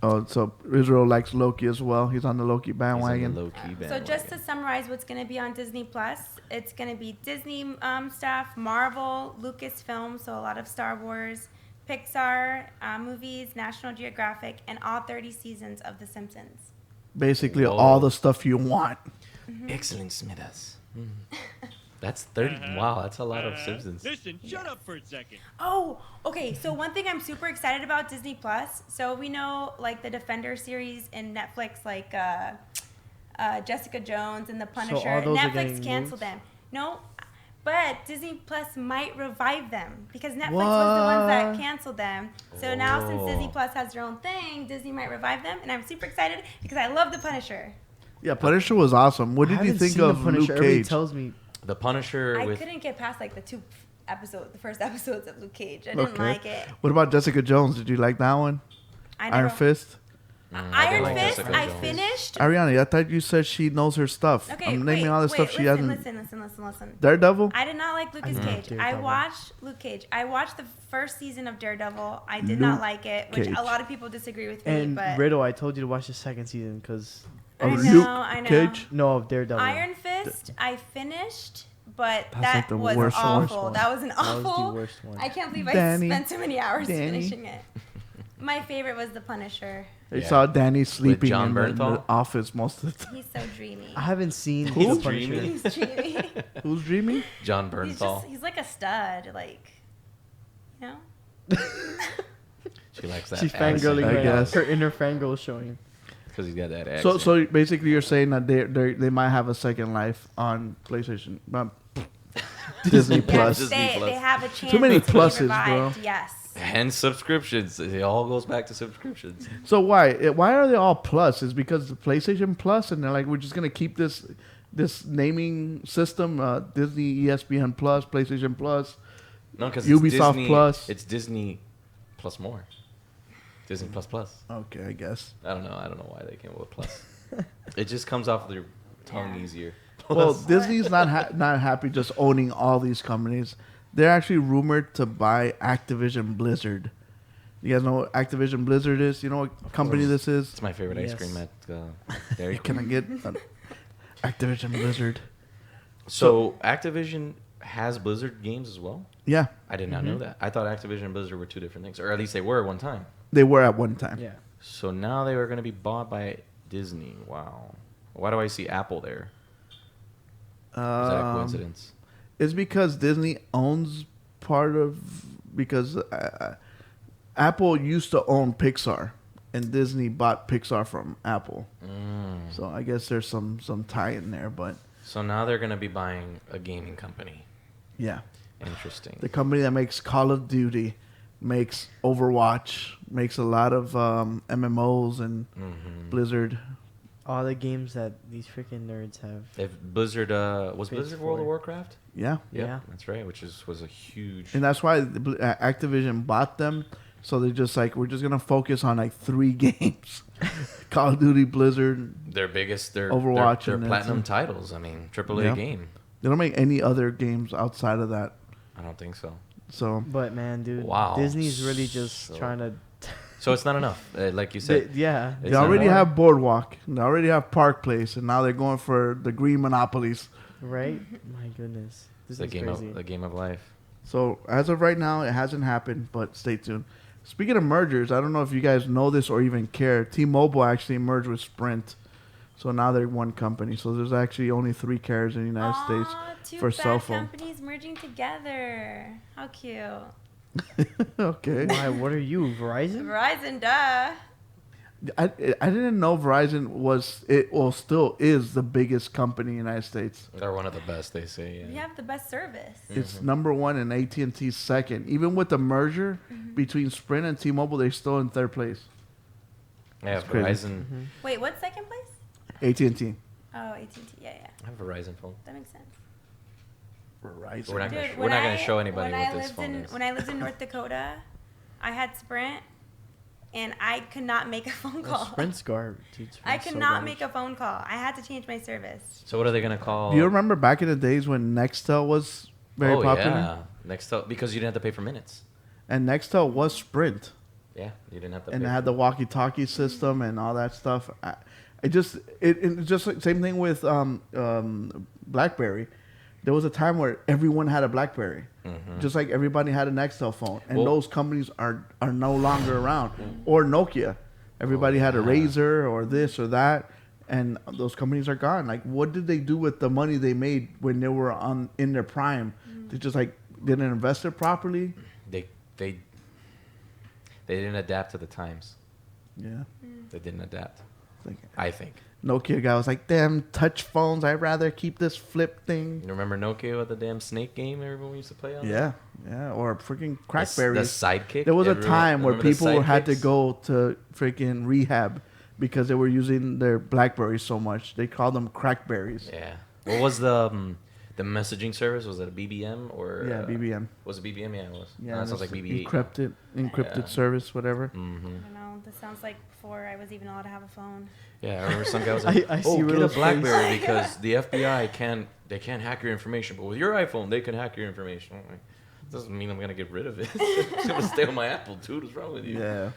Oh, so Israel likes Loki as well. He's on the Loki He's bandwagon. in the low-key So just to bandwagon. summarize what's going to be on Disney Plus, it's going to be Disney stuff, Marvel, Lucasfilm, so a lot of Star Wars, Pixar movies, National Geographic, and all 30 seasons of The Simpsons. Basically, Whoa. all the stuff you want. Excellent, Smithers. That's 30. Wow, that's a lot of Simpsons. Listen, shut up for a second. Oh, okay. So one thing I'm super excited about Disney Plus. So we know like the Defender series in Netflix, like Jessica Jones and The Punisher. all those are Netflix getting canceled moved? them. No, but Disney Plus might revive them because Netflix was the ones that What? canceled them. So now since Disney Oh. Plus has their own thing, Disney might revive them, and I'm super excited because I love The Punisher. Yeah, Punisher was awesome. What I did you haven't think seen The of Punisher. Luke Everybody Cage? tells me The Punisher I with. couldn't get past like the first episodes of Luke Cage. I didn't like it. What about Jessica Jones? Did you like that one? I Iron never- Fist? I Iron like Fist, Jessica I Jones. finished. Ariana, I thought you said she knows her stuff. Okay, I'm naming wait, all the wait, stuff she listen, hasn't. Listen. Daredevil? I did not like Lucas Cage. I Daredevil. watched Luke Cage. I watched the first season of Daredevil. I did Luke not like it, which Cage. a lot of people disagree with me. and But Riddle. I told you to watch the second season because I Of know, Luke I know. Cage? no of Daredevil. Iron Fist, I finished, but That's that like the was worst awful. one. That was an That was the awful. worst one. I can't believe Danny. I spent so many hours Danny. finishing it. My favorite was The Punisher. I Yeah. saw Danny sleeping John in the Bernthal? office most of the time. He's so dreamy. I haven't seen Who? The Punisher. Dreamy? He's dreamy. Who's dreaming? John he's Bernthal. he's like a stud, like, you know. She likes that. She's fangirling I right now. guess. Her inner fangirl is showing. Because he's got that accent. So basically, you're saying that they might have a second life on PlayStation, Disney Plus. Disney They Plus. have a chance Too many to be pluses, revived, bro. Yes. And subscriptions. It all goes back to subscriptions. So why are they all plus? Is because the PlayStation Plus, and they're like, we're just gonna keep this naming system, Disney, ESPN Plus, PlayStation Plus. No, because Ubisoft Disney, Plus. It's Disney plus more. Disney plus plus. Okay, I guess. I don't know why they came up with plus. It just comes off their tongue Yeah. easier. Well, Plus. Disney's not happy just owning all these companies. They're actually rumored to buy Activision Blizzard. You guys know what Activision Blizzard is? You know what company course. this is? It's my favorite ice Yes. cream at Dairy Can I Queen. get an Activision Blizzard? So Activision has Blizzard games as well? Yeah, I did not know that. I thought Activision and Blizzard were two different things, or at least they were at one time. they were at one time. Yeah. So now they were going to be bought by Disney. Wow. Why do I see Apple there? Is that a coincidence? It's because Disney owns part of because Apple used to own Pixar, and Disney bought Pixar from Apple. So I guess there's some tie in there, but So now they're going to be buying a gaming company. yeah. Interesting. The company that makes Call of Duty, makes Overwatch, makes a lot of MMOs and Blizzard. All the games that these freaking nerds have. If Blizzard was Paid Blizzard World of for. Warcraft? Yeah. Yep, Yeah. that's right. Which was a huge. And that's why Activision bought them. So they're just like, we're just going to focus on like 3 games. Call of Duty, Blizzard. Their biggest, Overwatch their and that's platinum it. titles. I mean, AAA Yeah. game. They don't make any other games outside of that. I don't think so. So But man, dude, Wow. Disney's really just So- trying to. So it's not enough, like you said. Yeah. they It's not already more. have Boardwalk. They already have Park Place. And now they're going for the green monopolies. Right? My goodness. It's This the is game crazy. of the game of life. So as of right now, it hasn't happened, but stay tuned. Speaking of mergers, I don't know if you guys know this or even care. T-Mobile actually merged with Sprint. So now they're one company. So there's actually only 3 carriers in the United States Aw, two for bad cell phone. companies merging together. How cute. Okay. Why? What are you, Verizon? Verizon, duh. I didn't know Verizon still is the biggest company in the United States. They're one of the best, they say. We Yeah. have the best service. It's number 1 and AT&T second. Even with the merger between Sprint and T-Mobile, they're still in 3rd place. Yeah, It's crazy. Verizon. Wait, what's second place? AT&T. Oh, AT&T. Yeah, yeah. I have a Verizon phone. That makes sense. Verizon. We're not gonna Dude, we're not gonna show anybody when what I this lived phone in, is. When I lived in North Dakota, I had Sprint, and I could not make a phone call. Sprint's garbage. Dude, I Sprint's could so not garbage. make a phone call. I had to change my service. So what are they gonna call? Do you remember back in the days when Nextel was very popular? Yeah, Nextel, because you didn't have to pay for minutes. And Nextel was Sprint. Yeah, you didn't have to. And pay it had for the walkie-talkie system and all that stuff. It just like same thing with BlackBerry. There was a time where everyone had a BlackBerry, just like everybody had a Nextel phone, and Well- those companies are no longer around. Or Nokia, everybody had a Razor or this or that, and those companies are gone. Like, what did they do with the money they made when they were in their prime? They just like didn't invest it properly. They didn't adapt to the times. Yeah, They didn't adapt. like, I think. Nokia guy was like, damn touch phones. I'd rather keep this flip thing. You remember Nokia with the damn snake game everyone used to play on? Yeah, or freaking The crackberries. sidekick. There was a Everyone- time where remember the people had to sidekicks? go to freaking rehab because they were using their Blackberries so much. They called them crackberries. Yeah. What was the messaging service? Was it a BBM or? Yeah, BBM. Was it BBM? Yeah, it was. Yeah, No, that sounds that's like BB8. encrypted Yeah. service, whatever. Mm-hmm. I don't know. This sounds like before I was even allowed to have a phone. Yeah, I remember some guy was like, I see "Oh, get a Willow's BlackBerry face. because the FBI can't hack your information, but with your iPhone they can hack your information." I'm like, doesn't mean I'm gonna get rid of it. It's gonna stay on my Apple, dude. What's wrong with you? Yeah,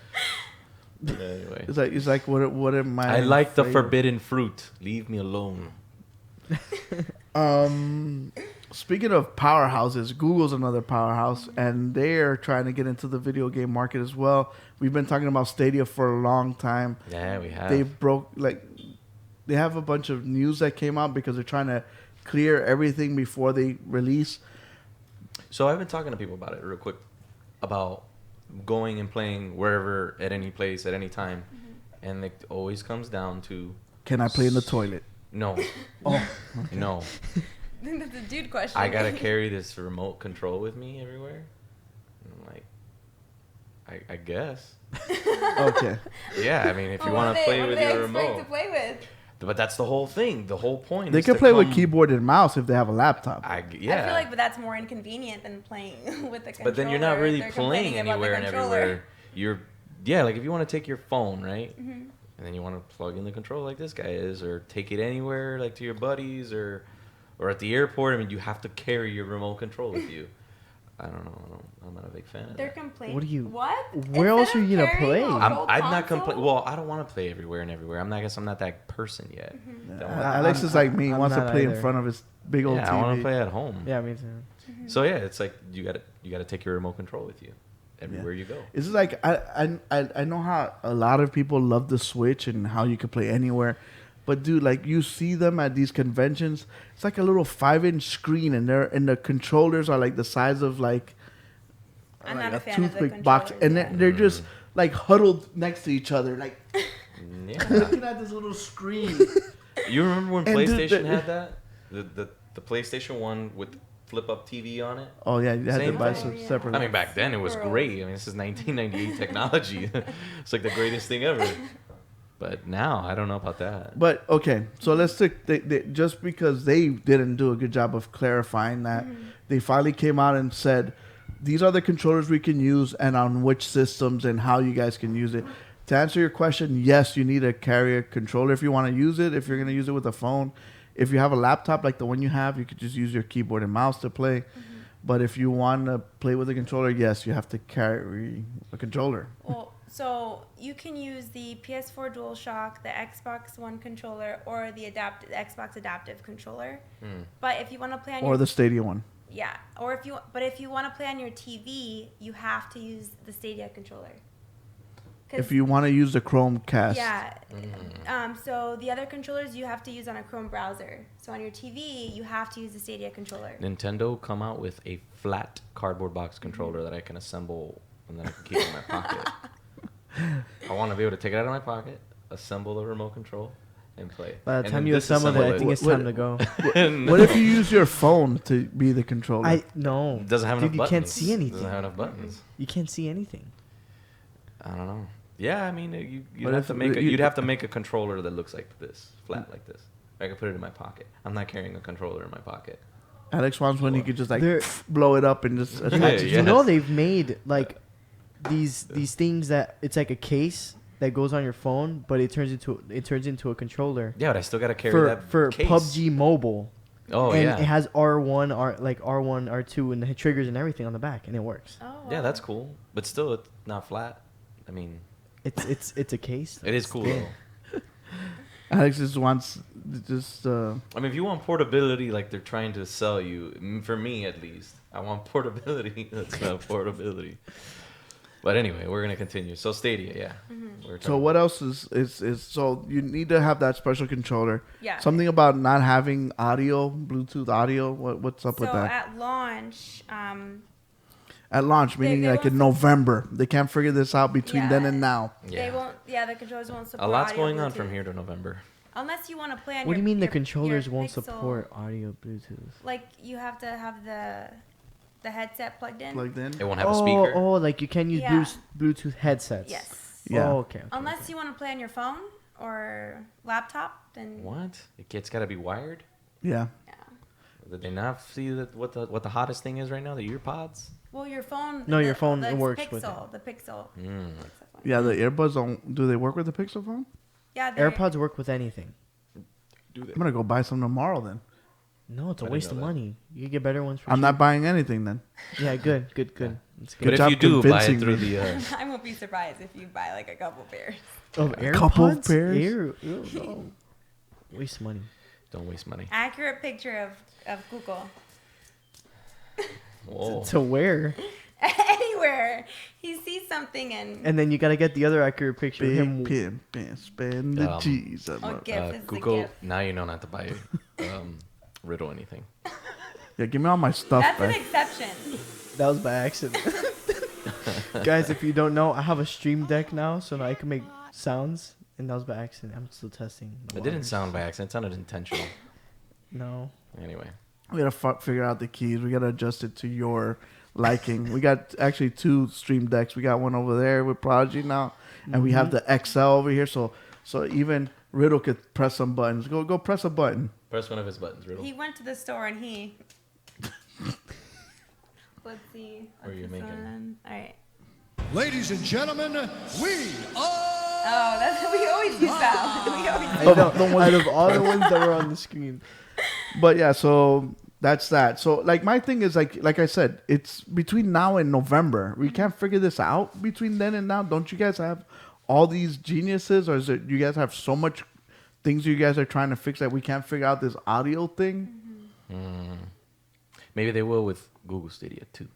But anyway, it's like what am I? I like the forbidden fruit. Leave me alone. Speaking of powerhouses, Google's another powerhouse, and they're trying to get into the video game market as well. We've been talking about Stadia for a long time. Yeah, we have. They have a bunch of news that came out because they're trying to clear everything before they release. So I've been talking to people about it real quick, about going and playing wherever, at any place, at any time, and it always comes down to Can I play in the toilet? no, Oh, no. That's a dude question. I gotta carry this remote control with me everywhere. And I'm like, I guess. okay. Yeah, I mean, if you Well, want to play what with do they your expect remote, to play with? but that's the whole thing. The whole point. They is can to play with come- keyboard and mouse if they have a laptop. Yeah. I feel like, but that's more inconvenient than playing with the controller. But then you're not really They're playing complaining about the anywhere and controller. everywhere. Yeah, like if you want to take your phone, right? And then you want to plug in the controller like this guy is, or take it anywhere, like to your buddies, or at the airport. I mean, you have to carry your remote control with you. I don't know. I'm not a big fan of They're that. complaining. What do you- What? where else Instead are of you gonna carrying play? a whole I'm not console? complaining. Well, I don't want to play everywhere and everywhere. I guess I'm not that person yet. Don't wanna- Alex is like me. He I'm wants to not play in either. front of his big old yeah, TV. I want to play at home. Yeah, me too. So yeah, it's like you gotta take your remote control with you everywhere you go. It's just like I know how a lot of people love the Switch and how you can play anywhere, but dude, like you see them at these conventions, it's like a little 5-inch screen, and the controllers are like the size of like I'm like not a fan of the toothpick box, and controllers, they're just like huddled next to each other, like Yeah. looking at this little screen. You remember when And dude, PlayStation had that? The PlayStation 1 with flip-up TV on it? Oh yeah, you had to Same buy thing. some Yeah. separate. I mean, back then it was Gross. great. I mean, this is 1998 technology. It's like the greatest thing ever. But now, I don't know about that. But okay, so let's take just because they didn't do a good job of clarifying that, they finally came out and said, these are the controllers we can use and on which systems and how you guys can use it. To answer your question, yes, you need to carry a controller if you want to use it. If you're going to use it with a phone, if you have a laptop like the one you have, you could just use your keyboard and mouse to play. But if you want to play with a controller, yes, you have to carry a controller. Well, so you can use the PS4 DualShock, the Xbox One controller, or the Xbox Adaptive controller. But if you want to play on Or the Stadia one. yeah, or if you want to play on your TV, you have to use the Stadia controller. 'Cause- If you want to use the Chromecast. yeah, so the other controllers you have to use on a Chrome browser. So on your TV, you have to use the Stadia controller. Nintendo come out with a flat cardboard box controller that I can assemble and then I can keep in my pocket. I want to be able to take it out of my pocket, assemble the remote control, and play. By the And time then you assemble it, I think it's What- time to go. What if you use your phone to be the controller? No. It doesn't have Dude, enough you buttons. can't see anything. Doesn't have enough buttons. You can't see anything. I don't know. Yeah, I mean, you'd But have if to make you- you'd have to make a controller that looks like this, flat like this. I could put it in my pocket. I'm not carrying a controller in my pocket. Alex wants one he could just like There- blow it up and just attach it. Yeah. You know they've made like these things that it's like a case that goes on your phone, but it turns into a controller Yeah, but I still gotta carry that for case. PUBG Mobile. Oh and yeah, it has R1, R1, R2, and the triggers and everything on the back, and it works. Oh, wow. yeah, that's cool. But still, it's not flat. I mean, It's a case. it is cool Yeah. though. Alex just wants just I mean, if you want portability, like they're trying to sell you, for me at least, I want portability. That's not portability. But anyway, we're gonna continue. So Stadia, yeah. We're so talking what about- else is so you need to have that special controller. Yeah. Something about not having audio, Bluetooth audio. What's up with So that? at launch, At launch, meaning they like in won't- November, they can't figure this out between then Yeah. and now. they won't. Yeah, the controllers won't support. A lot's audio going on Bluetooth. from here to November. Unless you want to play on. What do you your- mean the your- controllers your won't Pixel. support audio Bluetooth? Like you have to have the headset plugged in. Plugged in. It won't have a speaker. Oh, like you can use Yeah. Bluetooth headsets. Yes. Yeah. Oh, okay. Unless you want to play on your phone or laptop, then What? It's got to be wired. Yeah. yeah. Did they not see that what the hottest thing is right now? The ear pods. Well, your phone. No, your phone, it the works Pixel, with it. The Pixel. Mm. Yeah, the earbuds don't. Do they work with the Pixel phone? Yeah. they're- AirPods work with anything. Do they? I'm gonna go buy some tomorrow then. No, it's a I didn't waste of know that. money. You get better ones for I'm cheap. not buying anything then. Yeah, good. That's Good good. But if job you do buy it convincing through me. the I won't be surprised if you buy like a couple pairs. Of A couple AirPods? pairs? Ew, no. Waste money. don't waste money. Accurate picture of Google. Whoa. To wear. Anywhere he sees something And then you gotta get the other accurate picture of Big him. pimp and spend the cheese. Oh, gift is the Google. gift. Now you know not to buy Riddle anything. Yeah, give me all my stuff That's an back. exception. That was by accident. Guys, if you don't know, I have a stream deck now, so now I can make sounds. And that was by accident. I'm still testing. the It didn't waters. sound by accident. It sounded intentional. No. Anyway. We gotta figure out the keys. We gotta adjust it to your liking. We got actually 2 stream decks. We got one over there with Prodigy now, and we have the XL over here. So even Riddle could press some buttons. Go press a button. Press one of his buttons, Riddle. He went to the store and he. Let's see. What are you What's this making? one? All right. Ladies and gentlemen, we are Oh, that's we always use that. We always. I know. Out of all the ones that were on the screen. But yeah, so that's that. So like my thing is like I said, it's between now and November. We can't figure this out between then and now. Don't you guys have all these geniuses, or is it you guys have so much things you guys are trying to fix that we can't figure out this audio thing? Maybe they will with Google Stadia too.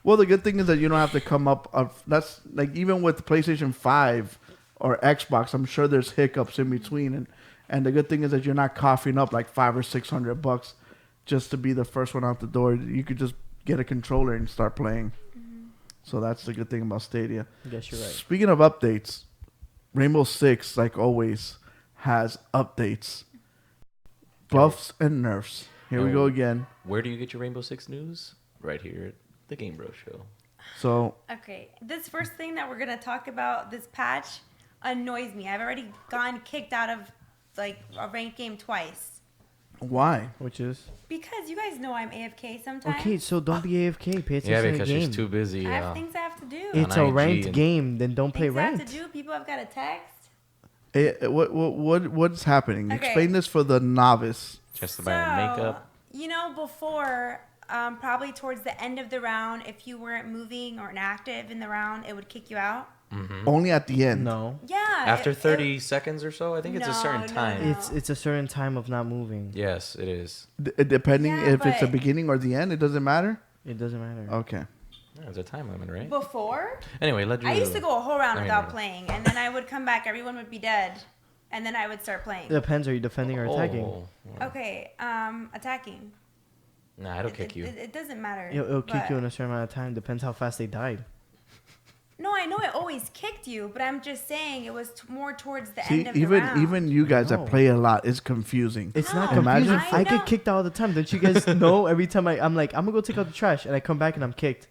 Well, the good thing is that you don't have to come up. That's like even with PlayStation 5 or Xbox, I'm sure there's hiccups in between, and the good thing is that you're not coughing up like $500 or $600 just to be the first one out the door. You could just get a controller and start playing. So that's the good thing about Stadia. I guess you're right. Speaking of updates, Rainbow Six, like always, has updates, buffs and nerfs. Here we go again. Where do you get your Rainbow Six news? Right here at the GameBros show. So Okay, this first thing that we're gonna talk about, this patch, annoys me. I've already gotten kicked out of like a ranked game twice why? Which is because you guys know I'm AFK sometimes. okay. So don't be AFK. Pay attention Yeah, to the because game. she's too busy. I have things I have to do. It's on a IG ranked and- game. Then don't play things I have ranked. to do. People have got to text. What's happening? Okay. Explain this for the novice. Just to buy her makeup. You know, before, probably towards the end of the round, if you weren't moving or inactive in the round, it would kick you out. Only at the end. No, Yeah. After 30 seconds or so, I think it's a certain No, no, time. no. it's a certain time of not moving. Yes, it is. Depending Yeah, if it's the but- beginning or the end, it doesn't matter. It doesn't matter. Okay. Yeah, there's a time limit, right? Before, Anyway, let you. I used to go a whole round I mean, without no. playing, and then I would come back, everyone would be dead, and then I would start playing. It depends. Are you defending or attacking? Oh. Okay, attacking. Nah, it'll kick you. It doesn't matter. It'll kick but- you in a certain amount of time. Depends how fast they died. No, I know it always kicked you, but I'm just saying it was more towards the See, end of the even round. even you guys that No. play a lot is confusing. It's not No, confusing. Imagine- I I get know. kicked all the time. Don't you guys know? Every time I'm like, I'm gonna go take out the trash, and I come back and I'm kicked.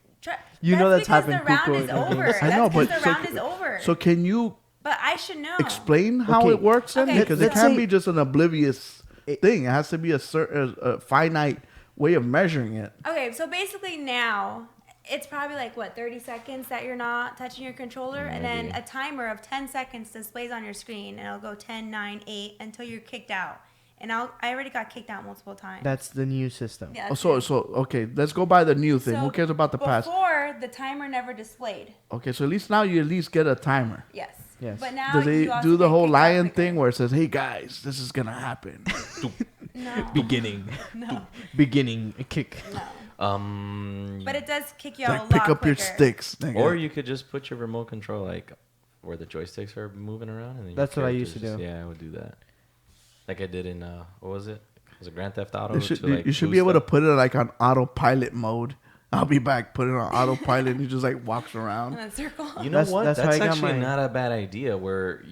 You know that's because happened the round quicker is in over. games. I know, That's but because the round is over. So can you But I should know. explain how Okay. it works then? Okay, Because it let's can't say- be just an oblivious It- thing. It has to be a certain a finite way of measuring it. Okay, so basically now it's probably like what 30 seconds that you're not touching your controller, and then Maybe. a timer of 10 seconds displays on your screen, and it'll go 10, 9, 8 until you're kicked out. And I already got kicked out multiple times. That's the new system. Yeah, Oh, that's so it. so okay, let's go by the new thing. So Who cares about the past? Before the timer never displayed. Okay, so at least now you at least get a timer. Yes. Yes. But now Do they you also do the get whole kicked out lion quicker. thing where it says, "Hey guys, this is gonna happen"? No. Beginning. No. Beginning. A kick. No. But But it does kick you out a Like lot pick up your quicker. sticks. Nigga. or you could just put your remote control like where the joysticks are moving around, and then your That's what I used to characters do. Yeah, I would do that. Like I did in what was it? Was it Grand Theft Auto? You should, to, like, you should boost be able to up? put it like on autopilot mode. I'll be back. Put it on autopilot, and he just like walks In around. a circle. You know That's- what? that's That's, how I got actually my- not a bad idea. Where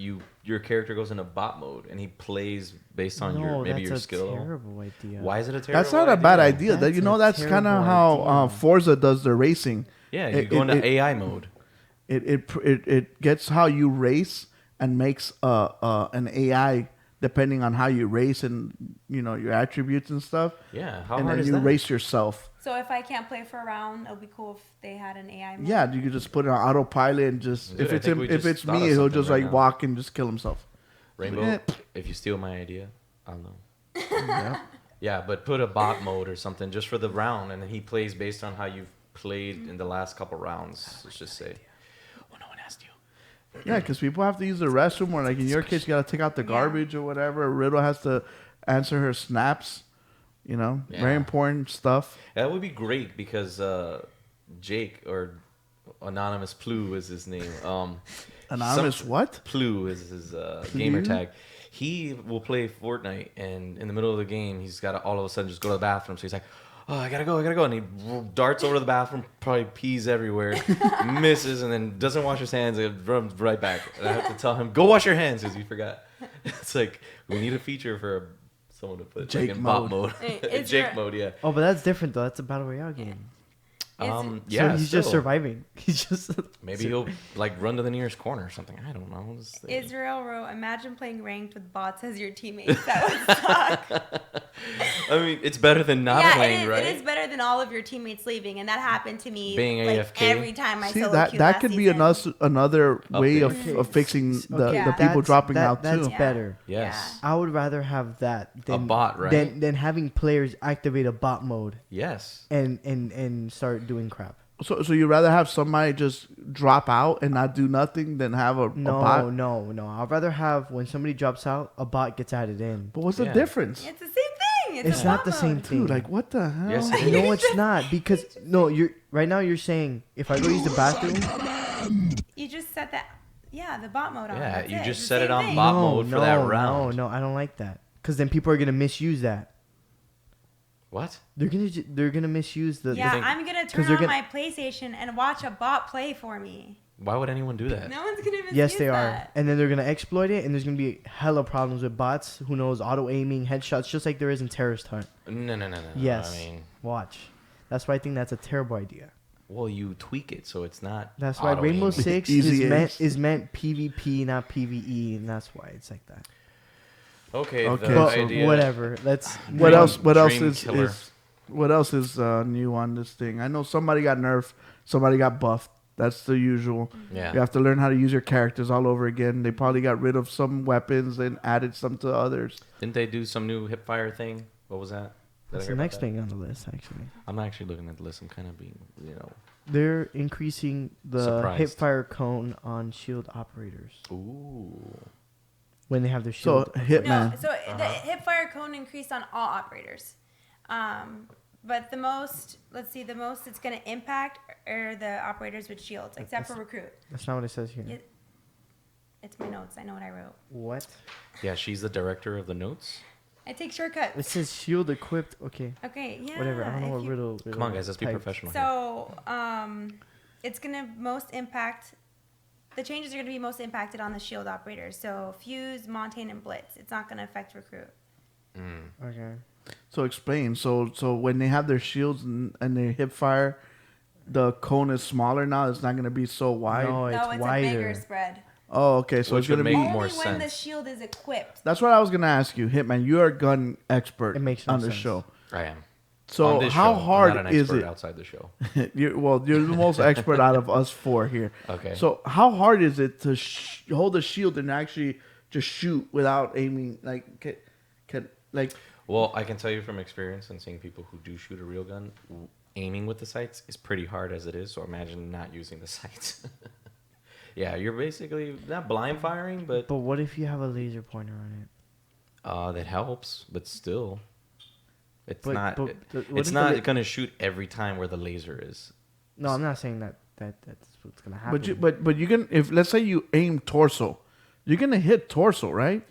your character goes into bot mode and he plays based on your maybe your skill. Terrible idea. Why is it a terrible? That's not a bad idea. That That's you know, a that's kind of terrible how idea. Forza does the racing. Yeah, you It- go into it- AI mode. It gets how you race and makes an AI depending on how you race and your attributes and stuff. Yeah, how and hard then is you that? race yourself. So if I can't play for a round, it'll be cool if they had an AI mode. Yeah, you could just put it on autopilot and just Dude, I think we if just it's thought of me, he'll something just right like now. walk and just kill himself. Rainbow, Yeah. if you steal my idea, I'll know. Yeah. Yeah, but put a bot mode or something just for the round, and then he plays based on how you've played in the last couple rounds. Let's just say. Oh, no one asked you. Yeah, because people have to use the restroom, or like in your case, you got to take out the Yeah. garbage or whatever. Riddle has to answer her snaps. Very Yeah. important stuff. That would be great because Jake or Anonymous Plu is his name. Anonymous some- what? Plu is his gamer tag. He will play Fortnite, and in the middle of the game, he's got to all of a sudden just go to the bathroom. So he's like, "Oh, I gotta go," and he darts over to the bathroom, probably pees everywhere, misses, and then doesn't wash his hands and runs right back. And I have to tell him, "Go wash your hands," because he forgot. It's like we need a feature for someone to put Jake like, in bot mode. mode. Is Jake there- mode, yeah. Oh, but that's different though. That's a battle royale game. Yeah, so he's just still. surviving. He's just Maybe he'll like run to the nearest corner or something. I don't know. Just thinking. Israel wrote, imagine playing ranked with bots as your teammates. That would suck. I mean, it's better than not yeah, playing, it is, right? it is better than all of your teammates leaving, and that happened to me Being like AFK. every time I See, solo that queued that last could be season. another way of, Update. of fixing the Okay, people that's- dropping that- out That's too. Yeah. better. Yes. I would rather have that than bot, right? than having players activate a bot mode Yes. and start doing crap. So you'd rather have somebody just drop out and not do nothing than have a No, bot? no. I'd rather have when somebody drops out, a bot gets added in. But what's the Yeah. difference? It's the same thing. It's a not bot the same mode. thing. Dude, like what the hell? Yes, it No, it's not because no. You're right now. You're saying if I go use the bathroom, You just set that. Yeah, the bot mode on. Yeah, That's you it. just It's set the it same on thing. bot mode for that round. No, I don't like that because then people are gonna misuse that. What? They're gonna misuse the. Yeah, think- I'm gonna 'cause turn they're on gonna- my PlayStation and watch a bot play for me. Why would anyone do that? No one's gonna misuse Yes, they are, that. and then they're gonna exploit it, and there's gonna be hella problems with bots. Who knows? Auto aiming, headshots, just like there is in Terrorist Hunt. No. Yes. I mean, Watch. That's why I think that's a terrible idea. well, you tweak it so it's not. That's why auto-aiming. Rainbow Six Easy is meant PvP, not PvE, and that's why it's like that. Okay. Okay, The But so idea. whatever. Let's. What else? What else Dream is, killer. is what else is new on this thing? I know somebody got nerfed, somebody got buffed. That's the usual. Yeah. You have to learn how to use your characters all over again. They probably got rid of some weapons and added some to others. Didn't they do some new hipfire thing? What was that? Did I That's hear the about next that? thing on the list, actually. I'm not actually looking at the list. I'm kind of being, They're increasing the Surprised. hipfire cone on shield operators Ooh. when they have their So shield. Hitman. No, so the hipfire cone increased on all operators. But the most it's going to impact are the operators with shields, except for recruit. That's not what it says here. Yeah. It's my notes. I know what I wrote. What? Yeah, she's the director of the notes. I take shortcuts. It says shield equipped. Okay. Okay, yeah. Whatever. I don't know if what you- riddle. Come on, guys. Let's be typed. professional here. So, it's going to most impact. The changes are going to be most impacted on the shield operators. So, Fuse, Montane, and Blitz. It's not going to affect recruit. Okay. So explain. So when they have their shields and they hip fire, the cone is smaller now. It's not going to be so wide. No, No, it's it's wider. a bigger spread. Oh, okay. So Which it's going to would be. make Only more when the sense. shield is equipped. That's what I was going to ask you, Hitman. You're a gun expert It makes no on the sense. show. I am. So On this how show. I'm hard not an is expert it? outside the show? You're the most expert out of us four here. Okay. So how hard is it to hold a shield and actually just shoot without aiming? Like, like. Well, I can tell you from experience and seeing people who do shoot a real gun, aiming with the sights is pretty hard as it is. So imagine not using the sights. Yeah, you're basically not blind firing, but But what if you have a laser pointer on it? that helps. But still, it's But- not. but what It's if not the gonna shoot every time where the laser is. No, I'm not saying that's what's gonna happen. But you can, if let's say you aim torso, you're gonna hit torso, right?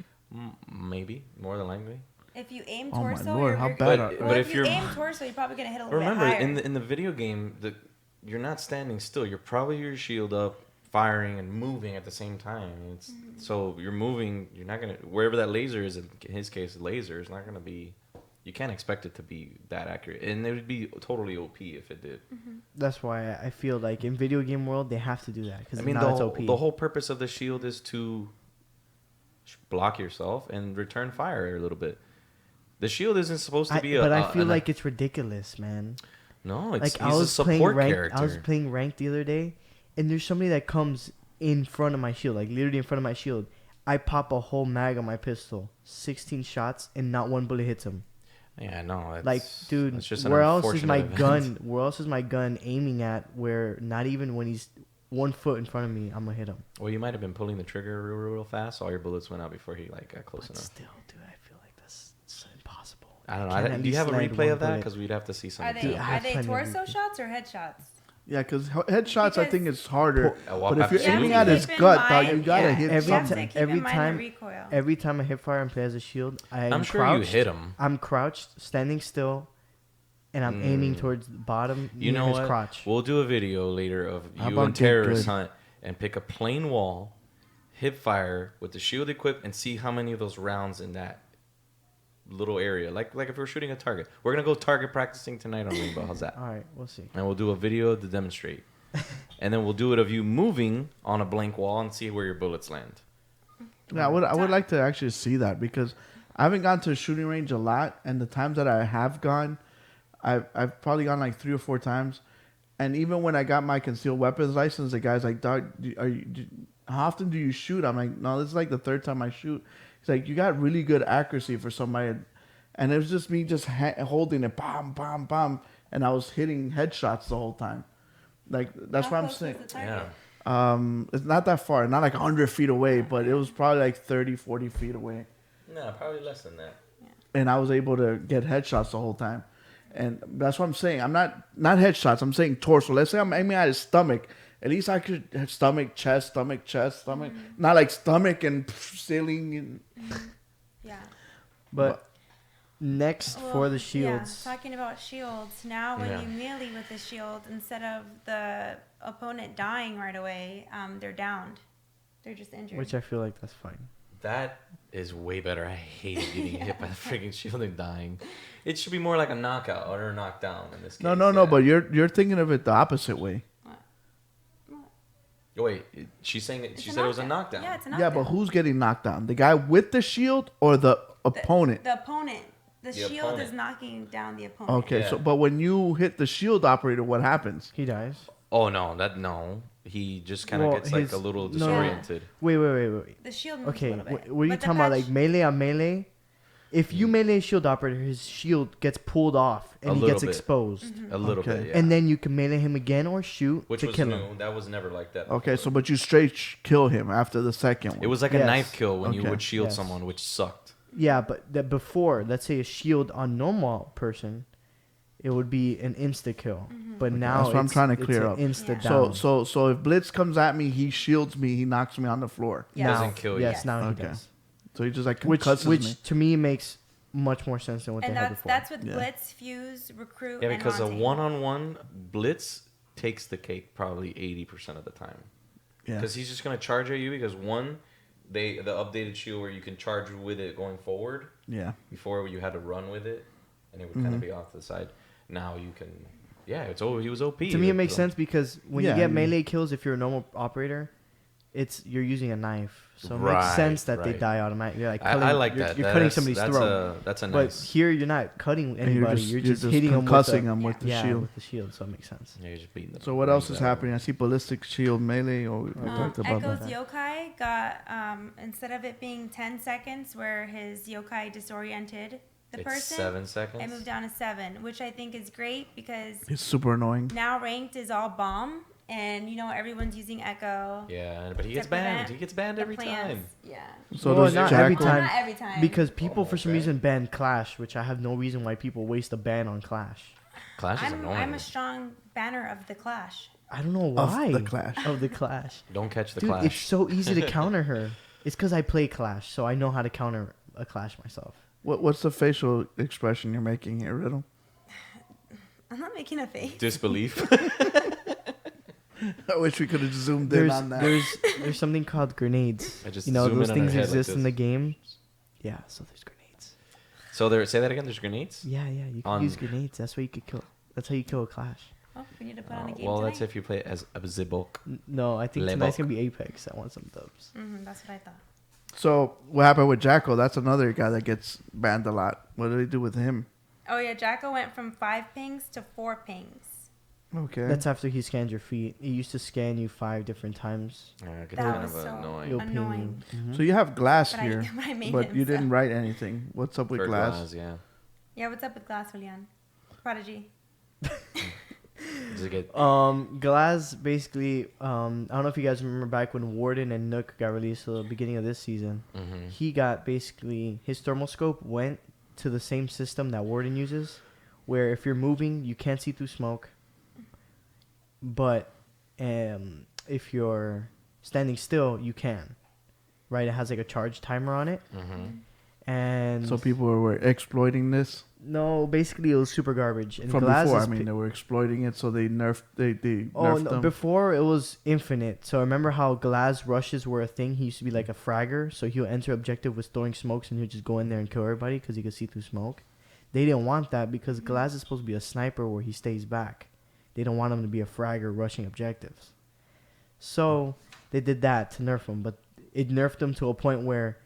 Maybe more than likely. If you aim Oh my torso, lord, you're, how you're- bad But- are Well, if if you you're- aim torso, you're probably gonna hit a little Remember, bit higher. in the video game, you're not standing still. You're probably your shield up, firing and moving at the same time. It's so you're moving. You're not gonna wherever that laser is. In his case, laser is not gonna be. You can't expect it to be that accurate, and it would be totally OP if it did. That's why I feel like in video game world they have to do that because I mean, now the it's whole, OP. the whole purpose of the shield is to block yourself and return fire a little bit. The shield isn't supposed to be but I feel like it's ridiculous, man. no, it's Like he's a support ranked. character. I was playing ranked the other day, and there's somebody that comes in front of my shield, like literally in front of my shield. I pop a whole mag on my pistol, 16 shots, and not one bullet hits him. Yeah, no, it's, Like, dude, it's just an where else is my unfortunate gun? event. Where else is my gun aiming at? Where not even when he's 1 foot in front of me, I'm gonna hit him. Well, you might have been pulling the trigger real fast. All your bullets went out before he got close But enough. still, dude, I feel like that's impossible. I don't Can't know. at Do you least have a land replay one of that? bullet. Because we'd have to see some. Are of they the- I have are they plenty of torso replays. shots or headshots? Yeah, because headshots I think Because- is harder. Well, But if you're you have aiming to at his keep in gut, dog, mind- you gotta yeah, hit every You have to something. keep in mind time- the recoil. Every time I hit fire and play as a shield, I'm sure you hit him. I'm crouched, standing still, and I'm aiming towards the bottom You near know his what? crotch. We'll do a video later of How you about and get terrorist good? hunt and pick a plain wall, hip fire with the shield equipped, and see how many of those rounds in that little area. Like if we're shooting a target, we're gonna go target practicing tonight on Rainbow. How's that? All right, we'll see. And we'll do a video to demonstrate, and then we'll do it of you moving on a blank wall and see where your bullets land. Yeah, I would like to actually see that because I haven't gone to a shooting range a lot, and the times that I have gone, I've probably gone like 3 or 4 times, and even when I got my concealed weapons license, the guy's like, "Dog, how often do you shoot?" I'm like, "No, this is like the 3rd time I shoot." He's like, "You got really good accuracy for somebody," and it was just me just holding it, bam, bam, bam, and I was hitting headshots the whole time. Like that's How what I'm close saying. was the target? Yeah. It's not that far, not like 100 feet away, but it was probably like 30, 40 feet away. No, probably less than that. And I was able to get headshots the whole time. And that's what I'm saying. I'm not headshots. I'm saying torso. Let's say I'm aiming at his stomach. At least I could have stomach, chest, stomach. Not like stomach and ceiling. And, Yeah. But Next for the shields. Yeah, talking about shields. Now, when Yeah. you melee with the shield, instead of the opponent dying right away, they're downed. They're just injured. Which I feel like that's fine. That is way better. I hate getting hit by the freaking shield and dying. It should be more like a knockout or a knockdown in this case. No. yeah. But you're thinking of it the opposite way. Oh, wait, she said it was a knockdown. Yeah, it's a knockdown. Yeah, but who's getting knocked down? The guy with the shield or the opponent? The opponent. The shield opponent. is knocking down the opponent. Okay, Yeah. so but when you hit the shield operator, what happens? He dies. Oh no. He just kind of Well, gets like his- a little no. disoriented. Wait. The shield moves Okay, a little bit. what are you But the talking about? patch- Like melee on melee? If you melee a shield operator, his shield gets pulled off A and he little gets bit. exposed. A little Okay. bit, yeah. And then you can melee him again or shoot Which to was kill new. him. That was never like that. Okay, before. so but you straight kill him after the second one. It was like a Yes. knife kill when you Okay. would shield Yes. someone, which sucked. Yeah, but that before, let's say a shield on normal person, it would be an insta kill. But now That's what I'm it's- trying to it's clear an up. Insta Yeah. down. So if Blitz comes at me, he shields me, he knocks me on the floor. Yeah. now, Doesn't kill you. yes, Yes. now he Okay. does. So he just like Which concusses me. to me makes much more sense than what And they had before. that's with Yeah. Blitz, Fuse, Recruit, Yeah, and because a Haunting. one-on-one blitz takes the cake probably 80% of the time. Yeah. Because he's just gonna charge at you because one, the updated shield where you can charge with it going forward. Yeah. Before you had to run with it, and it would Mm-hmm. kind of be off to the side. Now you can. Yeah, he was OP. To me, it makes So- sense because when Yeah, you I get mean- melee kills, if you're a normal operator, you're using a knife, so it Right, makes sense that they right. die automatically. You're like I cutting, like you're, that. You're That- cutting that's- somebody's that's throat. that's a But nice. here, you're not cutting And anybody. You're just hitting them concussing with him with the yeah, shield. with the shield. So it makes sense. Yeah, you're just beating them. So what else is happening? I see ballistic shield melee. Or we talked about Echo's that. yokai got instead of it being 10 seconds where his yokai disoriented the It's person, 7 seconds. it moved down to 7, which I think is great because It's super annoying. now ranked is all bomb, and everyone's using Echo. Yeah, but he gets to banned. prevent He gets banned the every plants. time. Yeah. So Well, does not Jackal. every Well, time. not every time. Because people, for some okay. reason, ban Clash, which I have no reason why people waste a ban on Clash. Clash is annoying. I'm a strong banner of the Clash. I don't know Of why. the Clash. Of the Clash. Don't catch the Dude, Clash. it's so easy to counter her. It's because I play Clash, so I know how to counter a Clash myself. What's the facial expression you're making here, Riddle? I'm not making a face. Disbelief. I wish we could have zoomed in on that. There's something called grenades. I just You know, zoom those in on her things head like exist in this. the game. Yeah, so there's grenades. So say that again. There's grenades. Yeah, you can On- use grenades. That's why you could kill. That's how you kill a Clash. Oh, we need to put on a game Well, tonight. that's if you play it as a Zibok. No, I think Le tonight's Boc. gonna be Apex. I want some dubs. That's what I thought. So what happened with Jackal? That's another guy that gets banned a lot. What did they do with him? Oh yeah, Jacko went from 5 pings to 4 pings. Okay. That's after he scanned your feet. He used to scan you 5 different times. Yeah, it gets That kind was of so annoying. He'll ping Annoying. you. Mhm. So you have Glass But here, I made but him, you didn't so. write anything. What's up with For Glass? yeah. Yeah, what's up with Glass, Julian? Prodigy. Does it get? Glaz basically, I don't know if you guys remember back when Warden and Nook got released at the beginning of this season. Mhm. He got basically, his thermal scope went to the same system that Warden uses, where if you're moving, you can't see through smoke. But if you're standing still, you can. Right? It has like a charge timer on it. Mhm. And So people were exploiting this no, basically it was super garbage. And from Glaz before. I is mean, they were exploiting it, so they nerfed. They Oh, nerfed no, them. before it was infinite. So remember how Glaz rushes were a thing? He used to be like a fragger. So he'll enter objective with throwing smokes and he'll just go in there and kill everybody because he could see through smoke. They didn't want that because Glaz is supposed to be a sniper where he stays back. They don't want him to be a fragger rushing objectives. So they did that to nerf him. But it nerfed him to a point where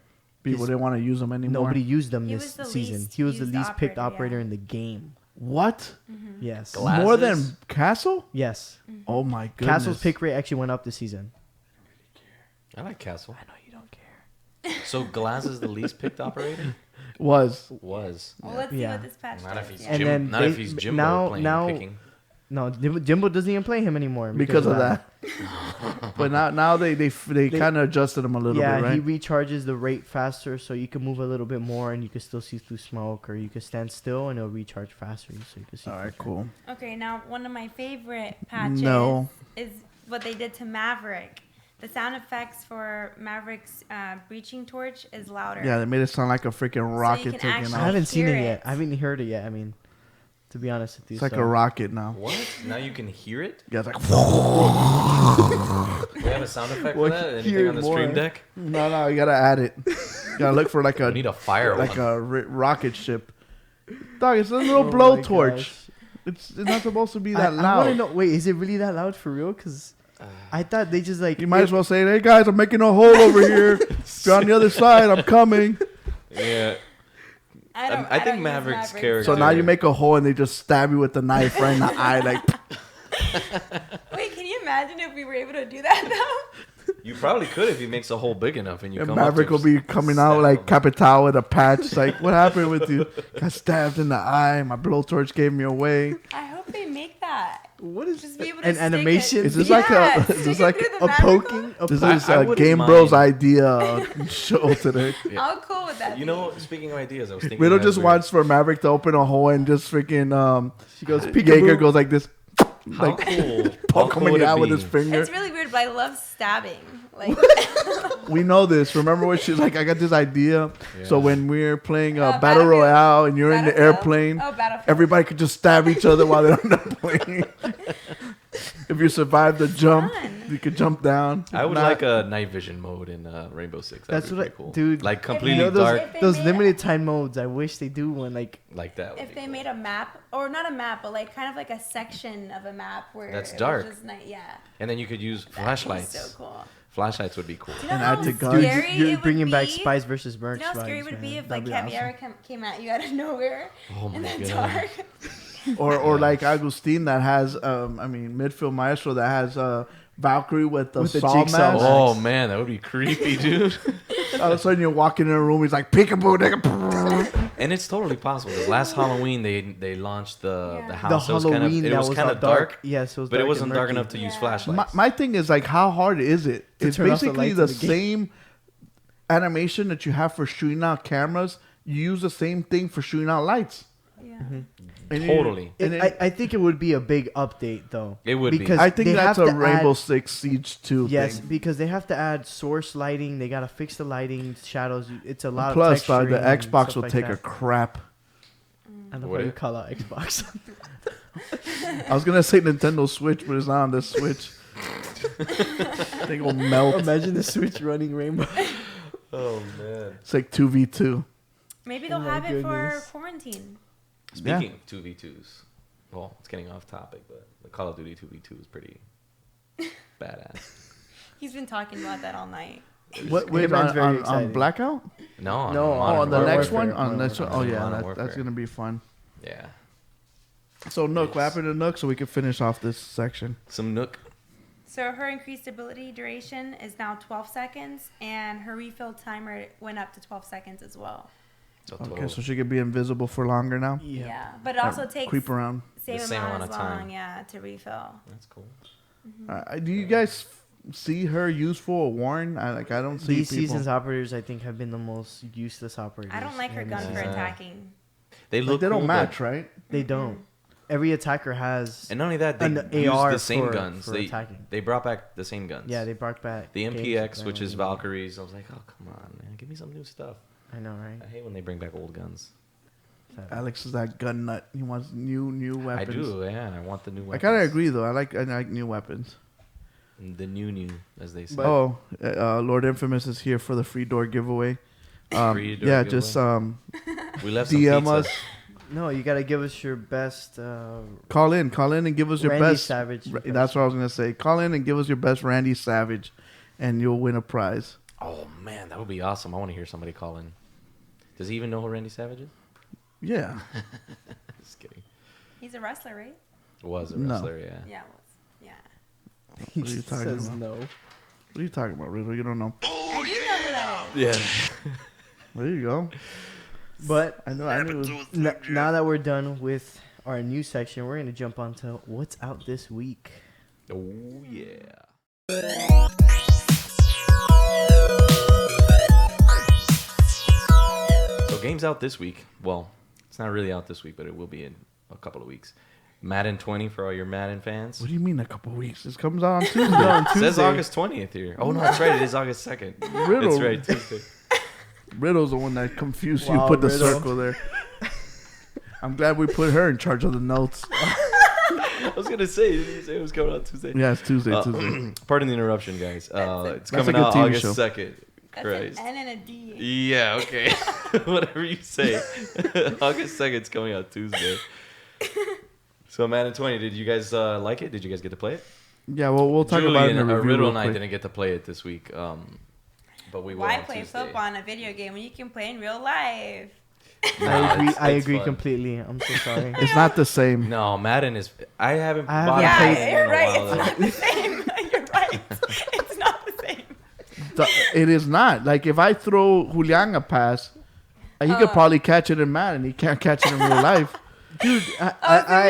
People didn't want to use them anymore. nobody used them He this was the season. least He was the used least picked operator, operator yeah. in the game. What? Yes. Gla- More than Glasses? Castle? Yes. Oh my goodness. Castle's pick rate actually went up this season. I like Castle. I know you don't care. So Glass is the least picked operator. was. Was. Well, let's see Yeah. what this patch Not does. if he's yeah. And then Not if they- he's Jimbo now- playing now- picking. No, Jimbo doesn't even play him anymore Because of that. But now they kind of adjusted them a little Yeah, bit, right? he recharges the rate faster, so you can move a little bit more, and you can still see through smoke, or you can stand still and it'll recharge faster, so you can see. All right, quicker. cool. Okay, now one of my favorite patches No. is what they did to Maverick. The sound effects for Maverick's breaching torch is louder. Yeah, they made it sound like a freaking rocket can taking actually- I off. haven't seen hear it it. yet. I haven't heard it yet. I mean, to be honest with you, It's like a rocket now. What? Now you can hear it? Yeah, it's like. We have a sound effect for Well, that? hear Anything on the more. stream deck? No, you gotta add it. You gotta look for like We a need a fire like one. a rocket ship. Dog, it's a little Oh my blowtorch. gosh. It's not supposed to be I that want to loud. know. Wait, is it really that loud for real? Because I thought they just like. You might as well say, "Hey guys, I'm making a hole over here. If you're on the other side, I'm coming." Yeah. I think use Maverick's Maverick, character- So now you make a hole and they just stab you with the knife right in the eye, like. Wait, can you imagine if we were able to do that though? You probably could if he makes a hole big enough and you And come Maverick up will to be just coming stab out like him. Capital with a patch. Like, what happened with you? Got stabbed in the eye. My blowtorch gave me away. I hope they make that. What is Just be able to an stick animation? It. Is this like a- stick is this it like through the a Maverick poking? hole? A This I- is I a wouldn't Game mind. Bros idea show today. How cool would that You be? know, speaking of ideas, I was thinking. Riddle as just we were- wants for Maverick to open a hole and just freaking She goes. Jaeger Peekaboo. goes like this, How like cool. How Paul cool coming would it out with be? his finger. It's really weird, but I love stabbing. Like We know this. Remember when she's like, I got this idea. So Yeah. when we're playing Battle Battlefield. Royale and you're in the Battlefield. airplane, Oh, Battlefield. everybody could just stab each other while they're on the plane. If you survive the jump, fun. you could jump down. I would Not- like a night vision mode in Rainbow Six. That'd That's be what pretty I, cool. dude. Like If completely they- You know those dark If they those made- limited time modes. I wish they do one like. like that. Would if be they cool. made a map, or not a map, but like kind of like a section of a map where That's it was dark. just night. Yeah, And then you could use that'd be flashlights. So cool. Flashlights would be cool. Do you know And how add to guns. Dude, scary you're it would bringing back be? Spies versus Do Mercs. you know how scary it vibes, would be man. if That'd like be Caviar came at you out of nowhere Oh my in the god. dark? or like Agustin that has, midfield maestro that has Valkyrie with the With the saw jigsaw mask. Oh man, that would be creepy, dude. All of a sudden you're walking in a room, he's like, peekaboo, nigga. And it's totally possible. Because last Halloween they launched the Yeah. The house. It was kind of Halloween it that was was kind all of dark, Yes, it was. but it dark and wasn't dark murky. enough to use Yeah. flashlights. My thing is like, how hard is it? To It's turn off the basically lights the in the game. same animation that you have for shooting out cameras. You use the same thing for shooting out lights. Yeah. And you- Totally. and It, it- I think it would be a big update though. It would be. because I think they that's have a to Rainbow add- Six Siege 2 Yes, thing. because they have to add source lighting. They gotta fix the lighting, shadows. It's a lot. Plus, of the texturing and Xbox stuff will like take a that. crap. I don't know What how you it- call out Xbox. I was gonna say Nintendo Switch, but it's not on the Switch. They gonna melt. Imagine the Switch running Rainbow. Oh man. It's like 2v2. Maybe Oh they'll my have it for goodness. quarantine. Speaking of 2v2s, well, it's getting off topic, but the Call of Duty 2v2 is pretty badass. He's been talking about that all night. What? Wait, Everyone's very on excited. Blackout? No, No, Oh, Modern on the Warfare. next one? Warfare. On the next one? Oh, yeah, Modern that's Warfare. gonna be fun. Yeah. So, Nook, what happened to Nook so we can finish off this section? Some Nook. So her increased ability duration is now 12 seconds, and her refill timer went up to 12 seconds as well. So Okay, total- so she could be invisible for longer now? Yeah, but it also takes Creep around. same, The same amount amount as of long, time. yeah, to refill. That's cool. Do you guys see her useful or Warren? I don't see These people. season's operators, I think, have been the most useless operators. I don't like her in gun the for season. attacking. They look Like, they don't cool, match, but- right? They don't. Every attacker has. And not only that, they An use AR the same for- guns. for They attacking. they brought back the same guns. Yeah, they brought back the games MPX, that which is don't even- Valkyries. I was like, oh come on, man, give me some new stuff. I know, right? I hate when they bring back old guns. Alex is that gun nut. He wants new weapons. I do, yeah. I want the new I weapons. kind of agree though. I like new weapons. The new, as they say. But- Lord Infamous is here for the free door giveaway. Free door Yeah, giveaway? just We left some DM pizza. us. No, you gotta give us your best. Call in and give us your Randy best. Savage. That's what I was gonna say. Call in and give us your best Randy Savage, and you'll win a prize. Oh man, that would be awesome. I want to hear somebody call in. Does he even know who Randy Savage is? Yeah. Just kidding. He's a wrestler, right? Was a No. wrestler, yeah. Yeah, was. Yeah. He What are you just talking says about? no. What are you talking about, Riddle? You don't know. I do know who that is. Yeah. There you go. But I know. I knew. It was, now that we're done with our news section, we're gonna jump onto what's out this week. Oh yeah. So games out this week. Well, it's not really out this week, but it will be in a couple of weeks. Madden 20 for all your Madden fans. What do you mean a couple weeks? This comes out on Tuesday. on It says Tuesday. August 20th here. Oh, no, that's right. It is August 2nd. Riddle. That's right, Tuesday. Riddle's the one that confused you. Wow, Put the Riddle. circle there. I'm glad we put her in charge of the notes. I was going to say, did you say it was coming out Tuesday? Yeah, it's Tuesday. Tuesday. Pardon the interruption, guys. It's That's coming a good out TV August show. 2nd. That's Christ. an N and a D. Yeah, okay. Whatever you say. August 2nd is coming out Tuesday. So Madden 20, did you guys like it? Did you guys get to play it? Yeah, well, we'll talk about it in the review. Riddle real and I quick. didn't get to play it this week, but we will Why on play Tuesday. football on a video game when you can play in real life? I agree fun. completely. I'm so sorry. It's not the same. No, Madden is. I haven't I bought haven't a played- Madden You're in a right. while, It's though. not the same. You're right. It's not the same. It is not. Like, if I throw Julian a pass, he could probably catch it in Madden. He can't catch it in real life. Dude, So you're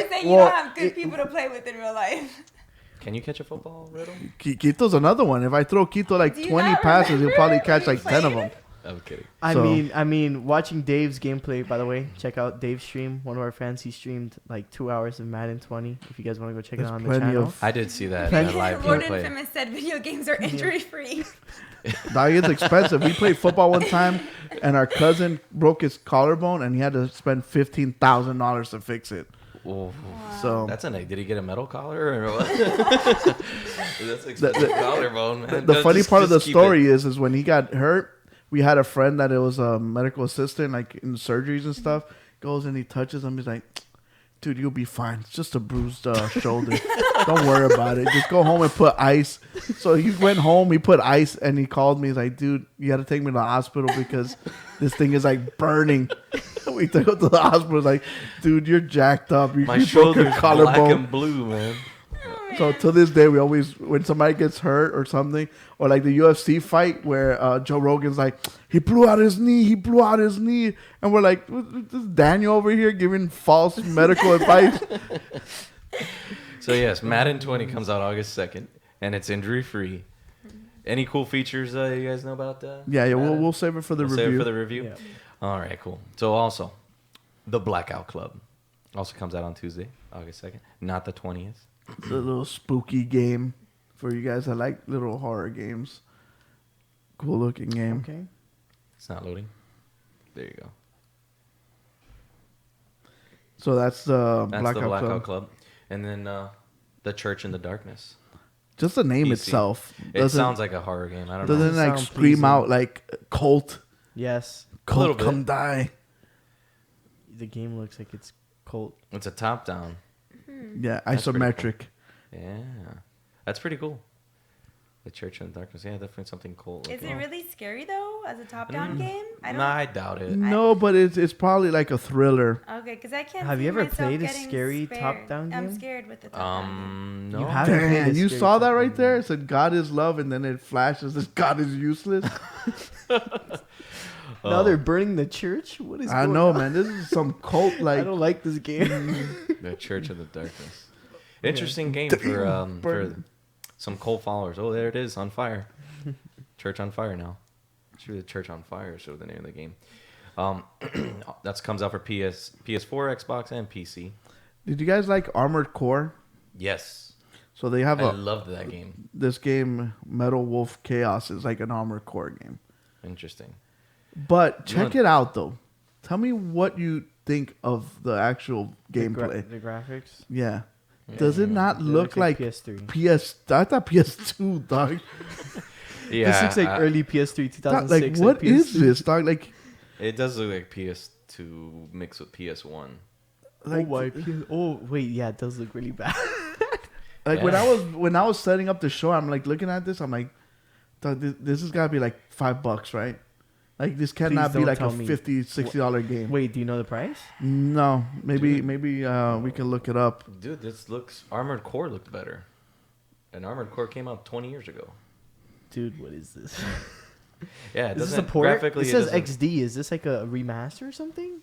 saying you don't have good people to play with in real life? Can you catch a football, Riddle? Quito's another one. If I throw Quito like Do you 20 not passes, he'll remember probably when catch we like 10 of them. played? I'm kidding. I mean, watching Dave's gameplay. By the way, check out Dave's stream. One of our fans, he streamed like 2 hours of Madden 20. If you guys want to go check it There's out on the plenty channel. of- I did see that, Plenty- that live Lord gameplay. Infamous said video games are injury free. Dog, it's expensive. We played football one time, and our cousin broke his collarbone, and he had to spend $15,000 to fix it. Oh, So that's a nice. Did he get a metal collar or what? That's expensive collarbone, man. the Just- funny part of the just keep story it. is when he got hurt, we had a friend that it was a medical assistant, like in surgeries and stuff. Goes and he touches him. He's like, "Dude, you'll be fine. It's just a bruised shoulder. Don't worry about it. Just go home and put ice." So he went home. He put ice, and he called me. He's like, "Dude, you got to take me to the hospital because this thing is like burning." We took him to the hospital. Like, "Dude, you're jacked up. You My broke your shoulder's black collarbone." and blue, man. So to this day, we always, when somebody gets hurt or something, or like the UFC fight where Joe Rogan's like, he blew out his knee, and we're like, this is Daniel over here giving false medical advice. So yes, Madden 20 comes out August 2nd, and it's injury free. Any cool features you guys know about? Yeah, Madden? we'll save it for the We'll review. Save it for the review. Yeah. All right, cool. So also, the Blackout Club also comes out on Tuesday, August 2nd, not the 20th. It's a little spooky game for you guys that like little horror games. Cool looking game. Okay. It's not loading. There you go. So that's the That's Blackout, the Blackout Club. Club. And then the Church in the Darkness. Just the name PC. itself. It sounds like a horror game. I don't know. Doesn't like Sound scream pleasing. out like cult. Yes. little Cult, bit. come die. The game looks like it's cult. It's a top-down. Yeah, That's pretty cool. isometric. Yeah. That's pretty cool. The Church in the Darkness. Yeah, definitely something cool. Is it really scary though, as a top-down game? I don't. Nah, I doubt it. No, but it's probably like a thriller. Okay, because I can't. Have see you ever myself played a getting scary scared. top-down I'm game? scared with the top-down game. No. You haven't played Damn, a you scary saw that top-down right game. there? It said God is love, and then it flashes that God is useless. Now they're burning the church? What is I going know, on? man. This is some cult I like. don't like this game. The Church of the Darkness. Interesting game for Burn. some cult followers. Oh, there it is, on fire. Church on fire now. It's really the Church on Fire. So the name of the game. That comes out for PS4, Xbox, and PC. Did you guys like Armored Core? Yes, So they have I loved that game. this game, Metal Wolf Chaos, is like an Armored Core game. Interesting. But You check want- it out though. Tell me what you think of the actual gameplay. The graphics. Yeah. Does it not It look looks like PS3? I thought PS2, dog. Yeah, This looks like early PS3 Dog, 2006. like, what is PS3. this, dog? Like, It does look like PS2 mixed with PS1. like, Oh wait, yeah, it does look really bad. like when I was setting up the show, I'm like looking at this. I'm like, dog, this has got to be like $5, right? Like this cannot be don't like a tell me. $50, $60 game. Wait, do you know the price? No, maybe we can look it up. Dude, Armored Core looked better. And Armored Core came out 20 years ago. Dude, what is this? Yeah, it Is this a doesn't port? graphically. It says doesn't- XD. Is this like a remaster or something?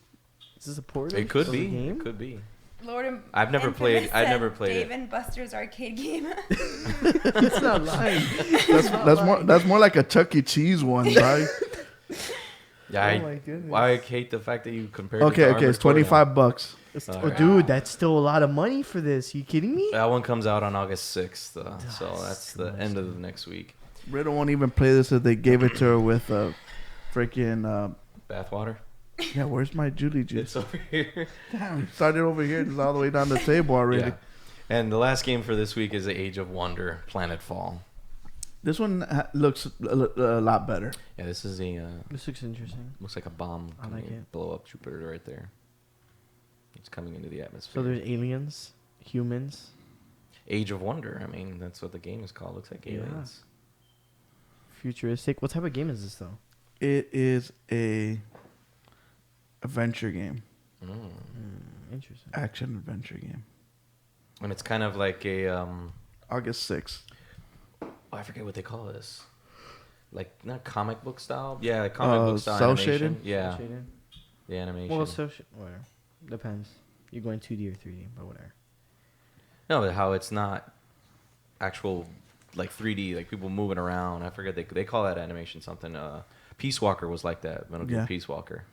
Is this a port? It could of be. the game? It could be. Lord I've never played- Infamous I've said never played it. Dave and Buster's arcade game. It's not lying. That's more like a Chuck E. Cheese one, right? Yeah, Oh my goodness. I hate the fact that you compared. Okay, it to it's Armored Core now. $25. Oh, dude, that's still a lot of money for this. You kidding me? That one comes out on August 6th, so that's too the much end of the next week. Riddle won't even play this if they gave it to her with a freaking. Bathwater? Yeah, where's my Julie juice? It's over here. Damn, it started over here. It's all the way down the table already. Yeah. And the last game for this week is the Age of Wonder, Planetfall. This one looks a lot better. Yeah, this is a This looks interesting. looks like a bomb. I like it. Blow up Jupiter right there. It's coming into the atmosphere. So there's aliens, humans. Age of Wonder. I mean, that's what the game is called. Looks like Yeah. aliens. Futuristic. What type of game is this though? It is a adventure game, Interesting. action adventure game. And it's kind of like a August 6th. I forget what they call this. Like not comic book style. Yeah, like comic book style cell animation. shaded? Yeah, Shaded? the animation. Well, whatever. Depends. You're going 2D or 3D, but whatever. No, but how it's not actual like 3D, like people moving around. I forget they call that animation something. Peace Walker was like that. Metal Gear Yeah. Peace Walker.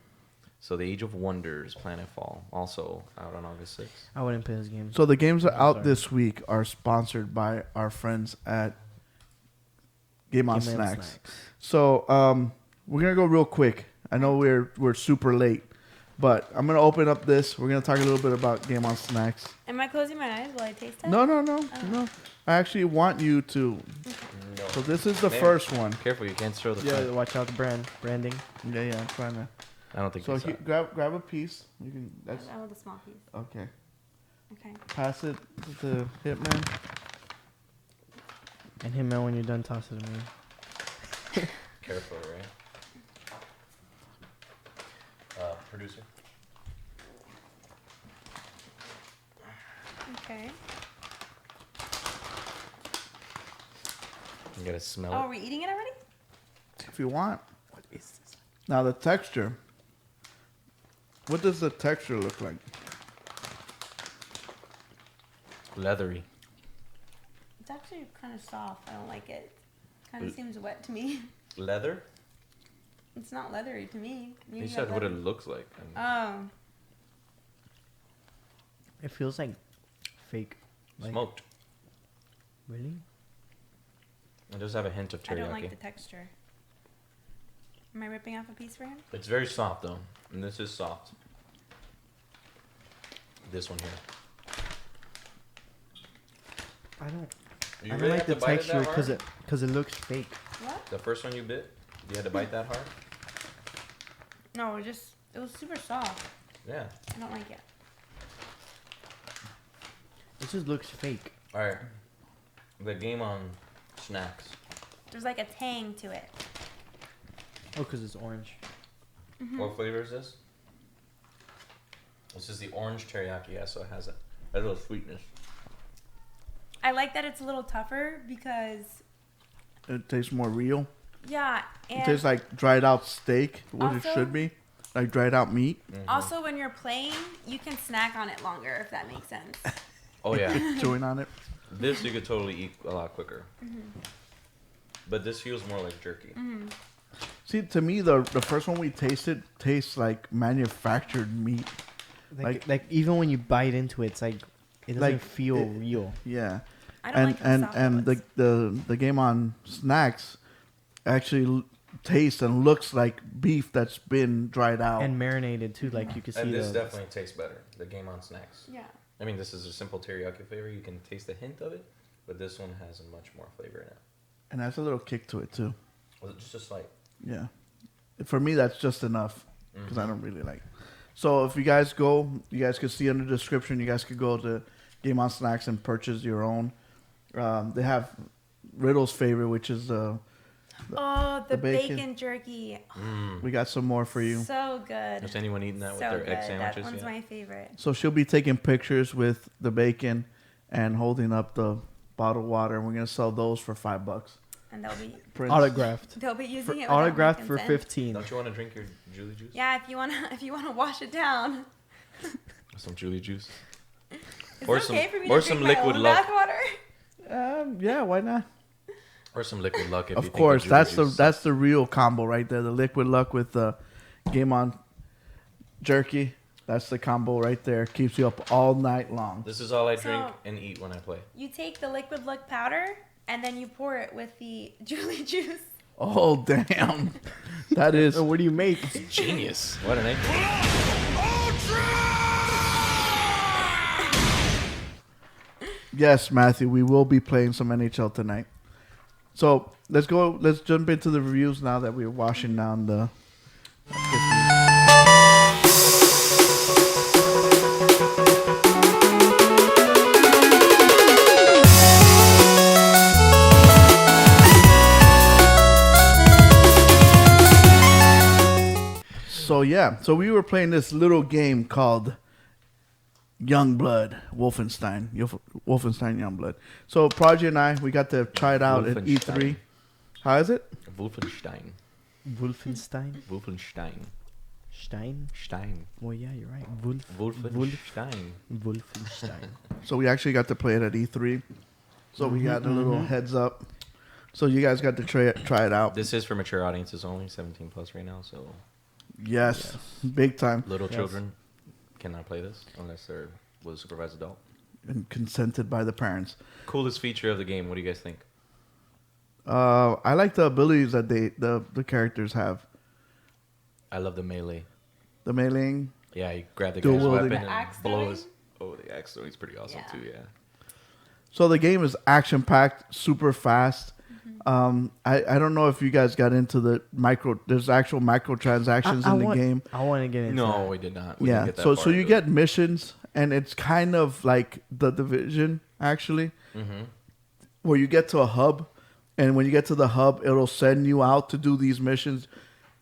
So the Age of Wonders, Planetfall, also out on August 6th. I wouldn't play this game. So the games that are out sorry. this week are sponsored by our friends at Game On Game On Snacks. So we're gonna go real quick. I know we're super late, but I'm gonna open up this. We're gonna talk a little bit about Game On Snacks. Am I closing my eyes while I taste it? No. I actually want you to. No. So this is the Man, first one. Careful, you can't show the Yeah, front. watch out the branding. Yeah, I'm trying to. I don't think So it's grab a piece. You can. That's I want the small piece. okay. Okay. Pass it to Hitman. And him, man, when you're done, toss it to me. Careful, right? Producer. Okay. You gotta smell Oh, it. are we eating it already? If you want. What is this? Now the texture. What does the texture look like? Leathery. It's actually kind of soft. I don't like it. Kind of seems wet to me. Leather? It's not leathery to me. You said what it looks like. Oh. It feels like fake. Like, Smoked. Really? It does have a hint of I don't like teriyaki. the texture. Am I ripping off a piece for him? It's very soft though, and this is soft. This one here. I don't. You I don't really like have the to bite it texture that because hard? it looks fake. What? The first one you bit, you had to bite that hard. No, it was super soft. Yeah. I don't like it. It just looks fake. All right. The game on snacks. There's like a tang to it. Oh, because it's orange. What flavor is this? This is the orange teriyaki. Yeah, so it has a little sweetness. I like that it's a little tougher because, It tastes more real. yeah, It and tastes like dried out steak, what it Also- should be. Like dried out meat. also when you're playing, you can snack on it longer if that makes sense. Oh yeah. Chewing on it. This you could totally eat a lot quicker. But this feels more like jerky. See, to me, the first one we tasted tastes like manufactured meat. Like even when you bite into it, it's like it doesn't Like, feel it- real. Yeah. I don't And like how and soft and it was. the game on snacks actually tastes and looks like beef that's been dried out. And marinated too, like you can see And this the. definitely tastes better. The game on snacks. Yeah. I mean, this is a simple teriyaki flavor. You can taste the hint of it, but this one has a much more flavor in it. And has a little kick to it too. Was it just a slight? Yeah. For me, that's just enough because I don't really like. So if you guys go, you guys can see in the description. You guys could go to Game On Snacks and purchase your own. They have Riddle's favorite, which is Oh, the the bacon. bacon jerky. we got some more for you. So good. Has anyone eaten that So with their egg good. sandwiches That one's yet? my favorite. So she'll be taking pictures with the bacon and holding up the bottled water, and we're gonna sell those for $5. And Prince. Autographed. they'll be using For, it without my autographed for consent. 15. Don't you want to drink your Julie juice? Yeah, if you wanna wash it down. Some Julie juice. Is Or it okay some- for me or to some drink my liquid own luck. bathwater? Yeah, why not? Or some liquid luck if you Of think course, Julie that's juice. that's the real combo right there. The liquid luck with the Game On jerky. That's the combo right there. Keeps you up all night long. This is all I So- drink and eat when I play. You take the liquid look powder and then you pour it with the Julie juice. Oh, damn. That is. What do you make? Genius. What an idea. Yes, Matthew, we will be playing some NHL tonight. So let's go. Let's jump into the reviews now that we're washing down the. So yeah, so we were playing this little game called Youngblood, Wolfenstein Youngblood. So Prodigy and I, we got to try it out at Wolfenstein. E3. How is it? Wolfenstein. Wolfenstein? Wolfenstein. Stein? Stein. Well, yeah, you're right. Wolfenstein. Wolfenstein. So we actually got to play it at E3. So we got a little heads up. So you guys got to try it out. This is for mature audiences only, 17 plus right now. So Yes, big time. little children cannot play this unless they're with a supervised adult. And consented by the parents. Coolest feature of the game. What do you guys think? I like the abilities that the characters have. I love the melee. The meleeing. Yeah, you grab the Dual guy's wielding. weapon The and axe blow throwing? his. Oh, the axe throwing is pretty awesome Yeah. too. Yeah. So the game is action packed, super fast. I don't know if you guys got into the there's actual microtransactions in the game. I want to get into No, that. we did not. We Yeah. didn't get that So far you into get it. missions, and it's kind of like the Division actually, where you get to a hub, and when you get to the hub, it'll send you out to do these missions.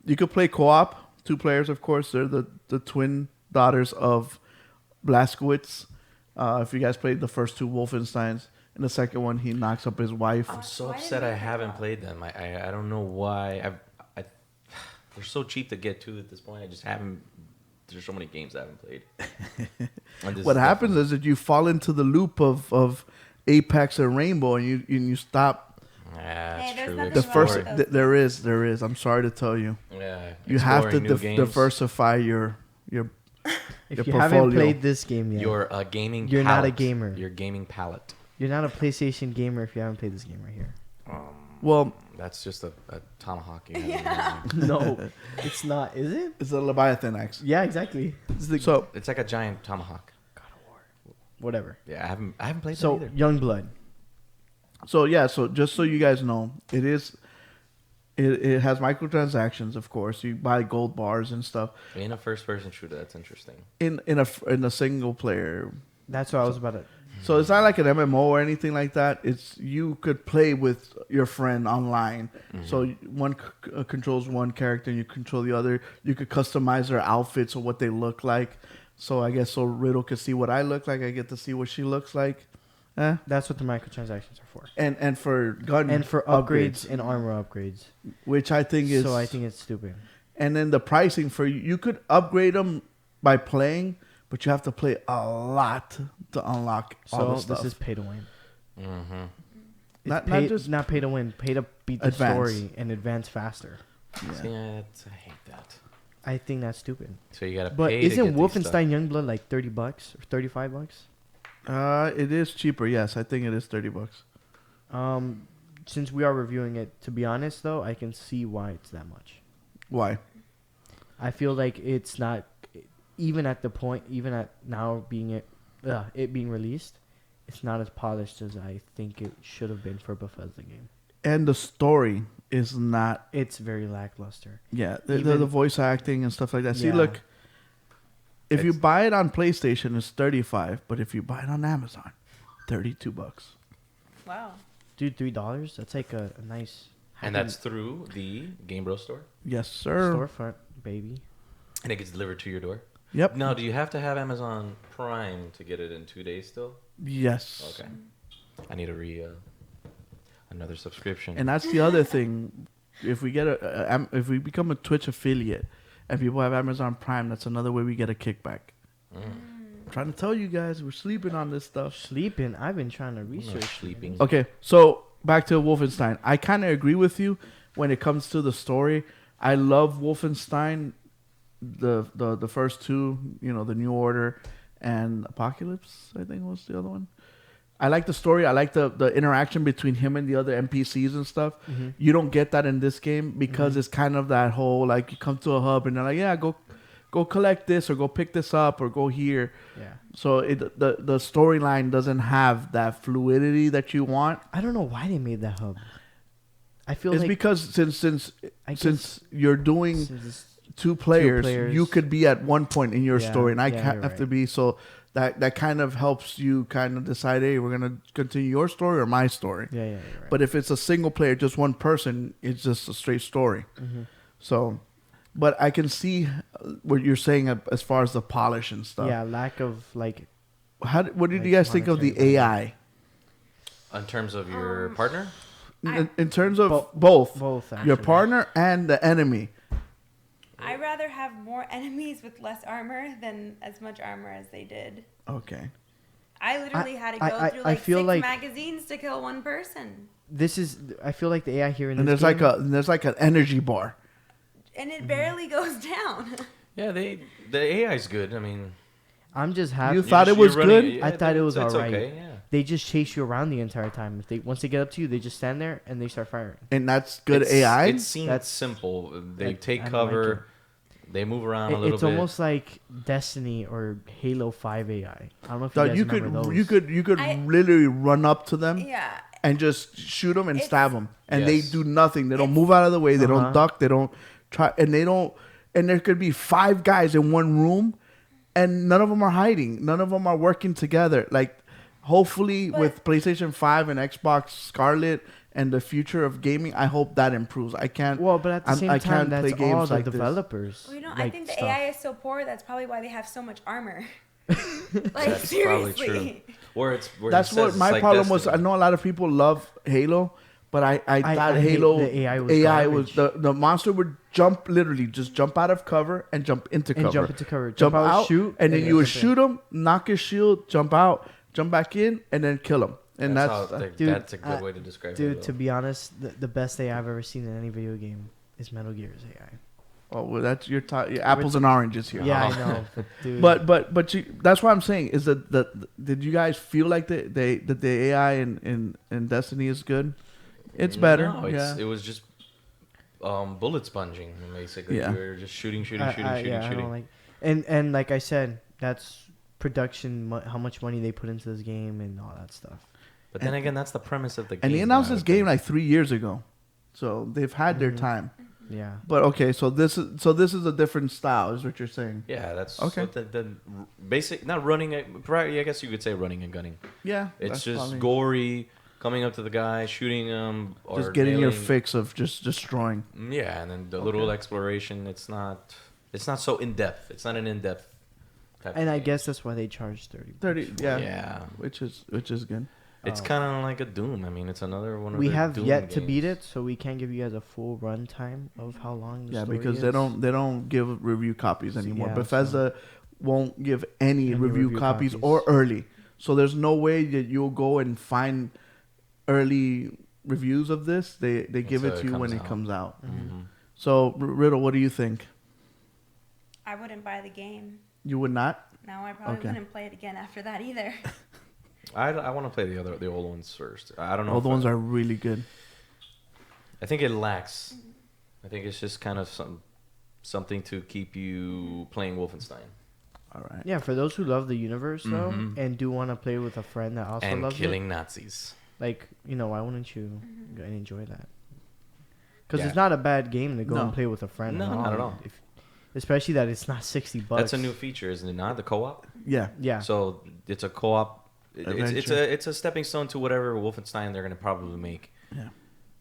You could play co-op, 2 players, of course. They're the twin daughters of Blazkowicz. If you guys played the first 2 Wolfensteins, in the second one, he knocks up his wife. I'm so Why upset didn't I I haven't know? played them. I don't know why. They're so cheap to get to at this point. I just haven't. There's so many games I haven't played. And this What is happens definitely- is that you fall into the loop of Apex and Rainbow, and you stop. That's Hey, there's true. nothing The wrong first with those. there is. I'm sorry to tell you, Yeah, you have to exploring new games. diversify your If your you haven't portfolio. played this game yet, Your gaming. You're not a palette. gamer. Your gaming palette. you're not a PlayStation gamer if you haven't played this game right here. Well, That's just a tomahawk. You have. No, it's not. Is it? it's a Leviathan axe. Yeah, exactly. So It's like a giant tomahawk. Whatever. Yeah, I haven't played So that either. Youngblood. so yeah, so just so you guys know, it has microtransactions, of course. You buy gold bars and stuff In a first-person shooter, that's interesting. in a single player. That's what I was about to. So it's not like an MMO or anything like that. It's you could play with your friend online. So one controls one character and you control the other. You could customize their outfits or what they look like. So I guess so Riddle could see what I look like. I get to see what she looks like. That's what the microtransactions are for. And for gun And for upgrades and armor upgrades. which I think is So I think it's stupid. And then the pricing for you could upgrade them by playing, but you have to play a lot to unlock all So the stuff. this is pay to win. Mm-hmm. It's Not pay, just pay to win. Pay to beat the advance. story and advance faster. Yeah, I hate that. I think that's stupid. So you gotta But pay to isn't get these stuff. Wolfenstein Youngblood like $30 or $35? It is cheaper. Yes, I think it is $30. Since we are reviewing it, to be honest though, I can see why it's that much. Why? I feel like it's not even at now being it being released, it's not as polished as I think it should have been for a Bethesda game. And the story is not. It's very lackluster. Yeah, Even- the voice acting and stuff like that. See, Yeah. look, if you It's- buy it on PlayStation, it's $35. But if you buy it on Amazon, $32. Wow. Dude, $3? That's like a nice And that's through the GameBros store, Yes, sir. storefront, baby. and it gets delivered to your door. Yep. Now, do you have to have Amazon Prime to get it in 2 days still? Yes. Okay. I need another subscription. And that's the other thing. If we get if we become a Twitch affiliate, and people have Amazon Prime, that's another way we get a kickback. I'm trying to tell you guys, we're sleeping on this stuff. Sleeping. I've been trying to I'm not research. sleeping. Okay, so back to Wolfenstein. I kind of agree with you when it comes to the story. I love Wolfenstein the first two, the New Order and Apocalypse, I think was the other one. I like the story. I like the interaction between him and the other NPCs and stuff. Mm-hmm. You don't get that in this game because it's kind of that whole like you come to a hub and they're like, yeah, go collect this or go pick this up or go here. Yeah. So the storyline doesn't have that fluidity that you want. I don't know why they made that hub. I feel It's like because since you're doing since it's two players, players. you could be at one point in your Yeah, story, and I yeah, have you're to be. So that kind of helps you kind of decide, hey, we're gonna continue your story or my story. Yeah, you're right. But if it's a single player, just one person, it's just a straight story. Mm-hmm. So, but I can see what you're saying as far as the polish and stuff. Yeah, lack of like. What did Like you guys think of the monetary AI? In terms of your partner, In terms of Both, your actually. partner and the enemy. I'd rather have more enemies with less armor than as much armor as they did. Okay. I literally had to go I- through I like feel 6 like- magazines to kill one person. I feel like the AI here in And this there's game, there's like an energy bar. And it barely goes down. yeah, the AI is good. I mean, I'm just happy. You thought it was good? yeah, I thought it was it's alright. okay, yeah. They just chase you around the entire time. Once they get up to you, they just stand there and they start firing. And that's good It's- AI. It seems That's- simple. They I take don't cover. They move around a little It's bit. almost like Destiny or Halo 5 AI. I don't know if you Dog, guys remember those. you could I- literally run up to them Yeah. and just shoot them and It's- stab them, and Yes. they do nothing. They don't move out of the way. They Uh-huh. don't duck. They don't try, and they don't. And there could be 5 guys in one room, and none of them are hiding. None of them are working together. Like, hopefully, But- with PlayStation 5 and Xbox Scarlet and the future of gaming, I hope that improves. I can't. Well, but at the same I time, can't play that's games all the like this. developers. Well, I like think the stuff. AI is so poor. That's probably why they have so much armor. Like That's seriously. probably true. Where That's it says what it's my like problem was. I Destiny. know a lot of people love Halo, but I thought I hate Halo the AI was was the monster would literally just jump out of cover and jump into cover. And jump into cover. Jump Jump out, out, shoot, and then and you would jump in. shoot him, knock his shield, jump out, jump back in, and then kill him. And that's, Dude, that's a good way to describe it. Dude, to be honest, the best AI I've ever seen in any video game is Metal Gear's AI. oh, well, that's your apples and oranges here. Yeah, I know. But, dude, But that's what I'm saying is that did you guys feel like that the AI in Destiny is good? It's better. No, yeah. it was just bullet sponging basically. Yeah. You were just shooting. I don't like, and like I said, that's production. How much money they put into this game and all that stuff. But then again, that's the premise of the game. And they announced I this would game think. like 3 years ago, so they've had their time. Yeah. But okay, so this is a different style, is what you're saying? Yeah, that's Okay. what the basic. Not running. I guess you could say running and gunning. Yeah, It's that's just probably- gory, coming up to the guy, shooting him, or just getting your nailing- fix of just destroying. Yeah, and then the little exploration. It's not so in depth. It's not an in depth. And I guess that's why they charge 30. 30, yeah, Yeah. which is good. It's kind of like a Doom. I mean, it's another one of We the have Doom yet to games. beat it, so we can't give you guys a full run time of how long. The Yeah, story because is. they don't give review copies anymore. Yeah, Bethesda won't give any review review copies copies. or early. So there's no way that you'll go and find early reviews of this. They give it Until to you when comes it out. comes out. Mhm. So Riddle, what do you think? I wouldn't buy the game. You would not? No, I probably Okay. wouldn't play it again after that either. I want to play the old ones first. I don't know. All if the ones I, are really good. I think it lacks. I think it's just kind of something to keep you playing Wolfenstein All right. Yeah, for those who love the universe though, Mhm. and do want to play with a friend that also and loves killing it, Nazis. like why wouldn't you go and enjoy that? Because Yeah. it's not a bad game to go No. and play with a friend. No, not at all. Especially that it's not $60. That's a new feature, isn't it? Not the co-op. Yeah. Yeah. So it's a co-op. It's Adventure. it's a stepping stone to whatever Wolfenstein they're gonna probably make. Yeah.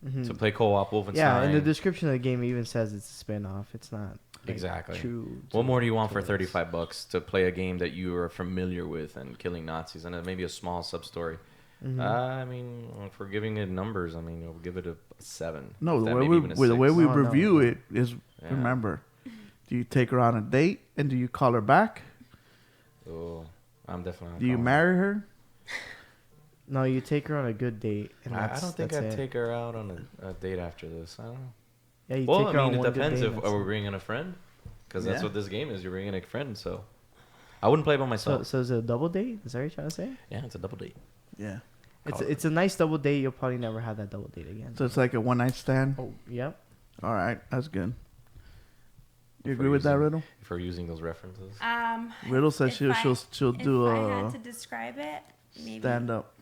Mhm. To play co-op Wolfenstein. Yeah, and the description of the game even says it's a spin-off. It's not like, Exactly. true. What more do you want to for this. $35 to play a game that you are familiar with and killing Nazis and maybe a small sub story? Mhm. I mean, if we're giving it numbers, I mean, we'll give it a 7. No, the That way maybe we even a the way 6. we Oh, no. review it is Yeah. remember. Do you take her on a date and do you call her back? Oh, I'm definitely. Do you marry her? No, you take her on a good date. And I that's, don't think that's I'd it. take her out on a date after this. I don't know. Yeah, you Well, take I her on mean, it one good depends date if and are we that's it. bringing a friend. because that's Yeah. what this game is. You're bringing a friend, so I wouldn't play by myself. So is it a double date? Is that what you're trying to say? Yeah, it's a double date. Yeah. It's a nice double date. You'll probably never have that double date again. So it's like a one night stand. Oh, yep. All right, that's good. You If agree we're with that, using- Riddle? If we're using those references. Riddle says if she'll do If I a had to describe it, maybe. stand up.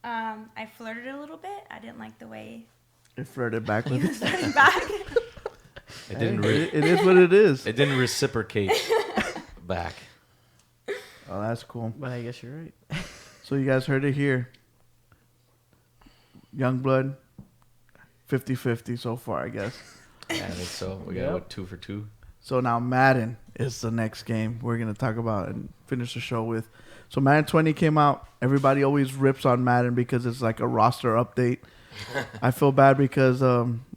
I flirted a little bit. I didn't like the way It flirted back he with was flirting back. It didn't. it is what it is. It didn't reciprocate back. Oh, that's cool. But I guess you're right. So you guys heard it here. Youngblood, 50-50 so far, I guess. Yeah, I think so. We got Yep. what, 2 for 2. So now Madden is the next game we're going to talk about and finish the show with. So Madden 20 came out. Everybody always rips on Madden because it's like a roster update. I feel bad because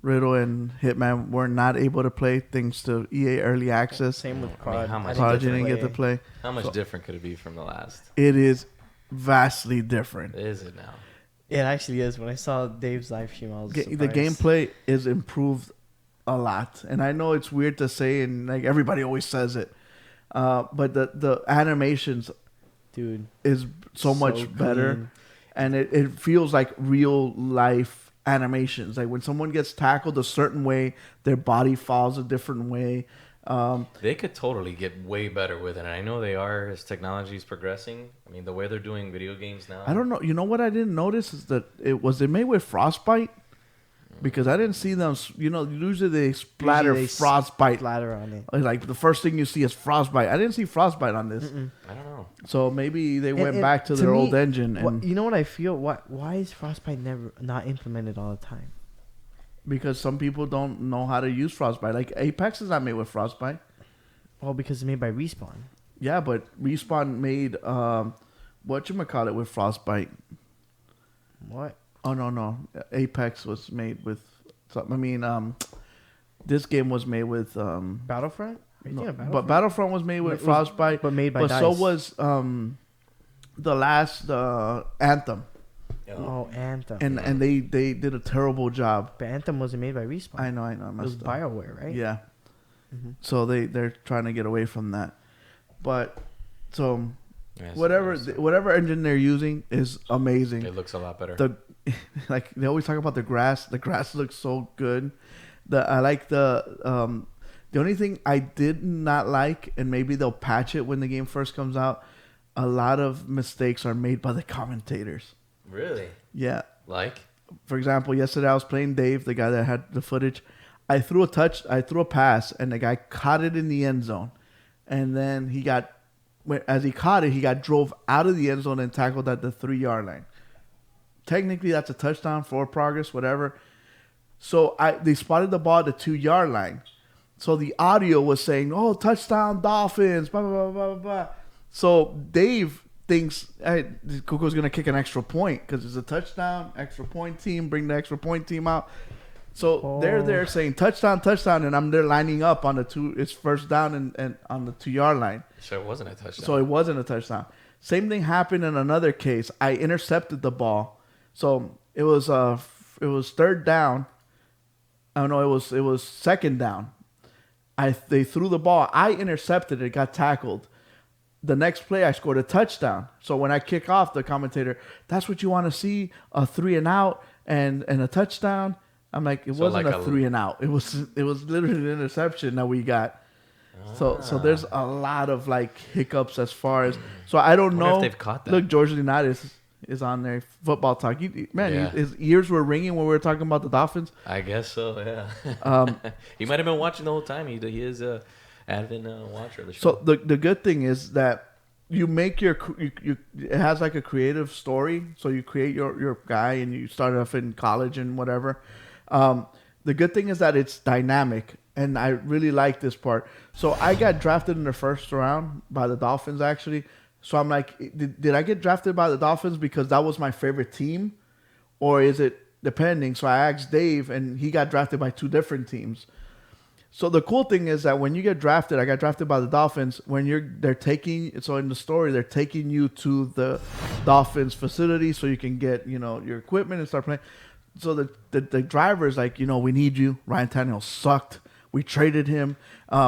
Riddle and Hitman were not able to play thanks to EA Early Access. Same with I mean, COD. how much Prodigy different didn't get to play. How much So- different could it be from the last? It is vastly different. Is it now? It actually is. When I saw Dave's live stream, I was The surprised. gameplay is improved a lot, and I know it's weird to say, and like everybody always says it, but the animations Dude, is so much better, clean. and it feels like real life animations. Like when someone gets tackled a certain way, their body falls a different way. They could totally get way better with it. And I know they are as technology is progressing. I mean, the way they're doing video games now. I don't know. You know what I didn't notice is that it made with Frostbite. Because I didn't see them, usually they splatter Usually they Frostbite. Splatter on it. Like the first thing you see is Frostbite. I didn't see Frostbite on this. I don't know. So maybe they And- went and back to their me, old engine. And you know what I feel? Why is Frostbite not implemented all the time? because some people don't know how to use Frostbite. Like Apex is not made with Frostbite. Well, because it's made by Respawn. Yeah, but Respawn made whatchamacallit with Frostbite. What? Oh no. Apex was made with this game was made with Battlefront? Are you no, thinking of but Battlefront was made with Was- Frostbite, but made by but so DICE. was the last Anthem. Oh, Anthem. And they did a terrible job. But Anthem wasn't made by Respawn. I know. I It was messed up. BioWare, right? Yeah. Mm-hmm. So they're trying to get away from that. But so Yes, whatever yes. whatever engine they're using is amazing. It looks a lot better. The like they always talk about the grass. The grass looks so good. I like the only thing I did not like, and maybe they'll patch it when the game first comes out. A lot of mistakes are made by the commentators. Really? Yeah. Like? For example, yesterday I was playing Dave, the guy that had the footage. I threw a pass, and the guy caught it in the end zone, and then as he caught it, he got drove out of the end zone and tackled at the 3-yard line. Technically, that's a touchdown, forward progress, whatever. So they spotted the ball at the 2-yard line. So the audio was saying, "Oh, touchdown, Dolphins!" Blah blah blah blah blah. Blah. So Dave thinks Coco's gonna kick an extra point because it's a touchdown, extra point team. Bring the extra point team out. So they're there saying touchdown, touchdown, and I'm there lining up on the 2. It's first down and on the 2-yard line. So it wasn't a touchdown. So it wasn't a touchdown. Same thing happened in another case. I intercepted the ball. So it was third down. Oh no, it was second down. They threw the ball. I intercepted it. Got tackled. The next play, I scored a touchdown. So when I kick off, the commentator, that's what you want to see, a 3 and out and a touchdown. I'm like, it wasn't like a 3 and out. It was literally an interception that we got. So there's a lot of like hiccups as far as. So I don't Wonder know. if they've caught that. Look, George Leonidas is on there. Football talk. Yeah. His ears were ringing when we were talking about the Dolphins. I guess so, yeah. He might have been watching the whole time. He is a avid watcher of the show. So the good thing is that you make it has like a creative story. So you create your guy and you start off in college and whatever. The good thing is that it's dynamic, and I really like this part. So I got drafted in the first round by the Dolphins, actually. So I'm like, did I get drafted by the Dolphins because that was my favorite team, or is it depending? So I asked Dave, and he got drafted by 2 different teams. So the cool thing is that when you get drafted, I got drafted by the Dolphins. They're taking you to the Dolphins facility so you can get your equipment and start playing. So the driver's like, we need you. Ryan Tannehill sucked. We traded him.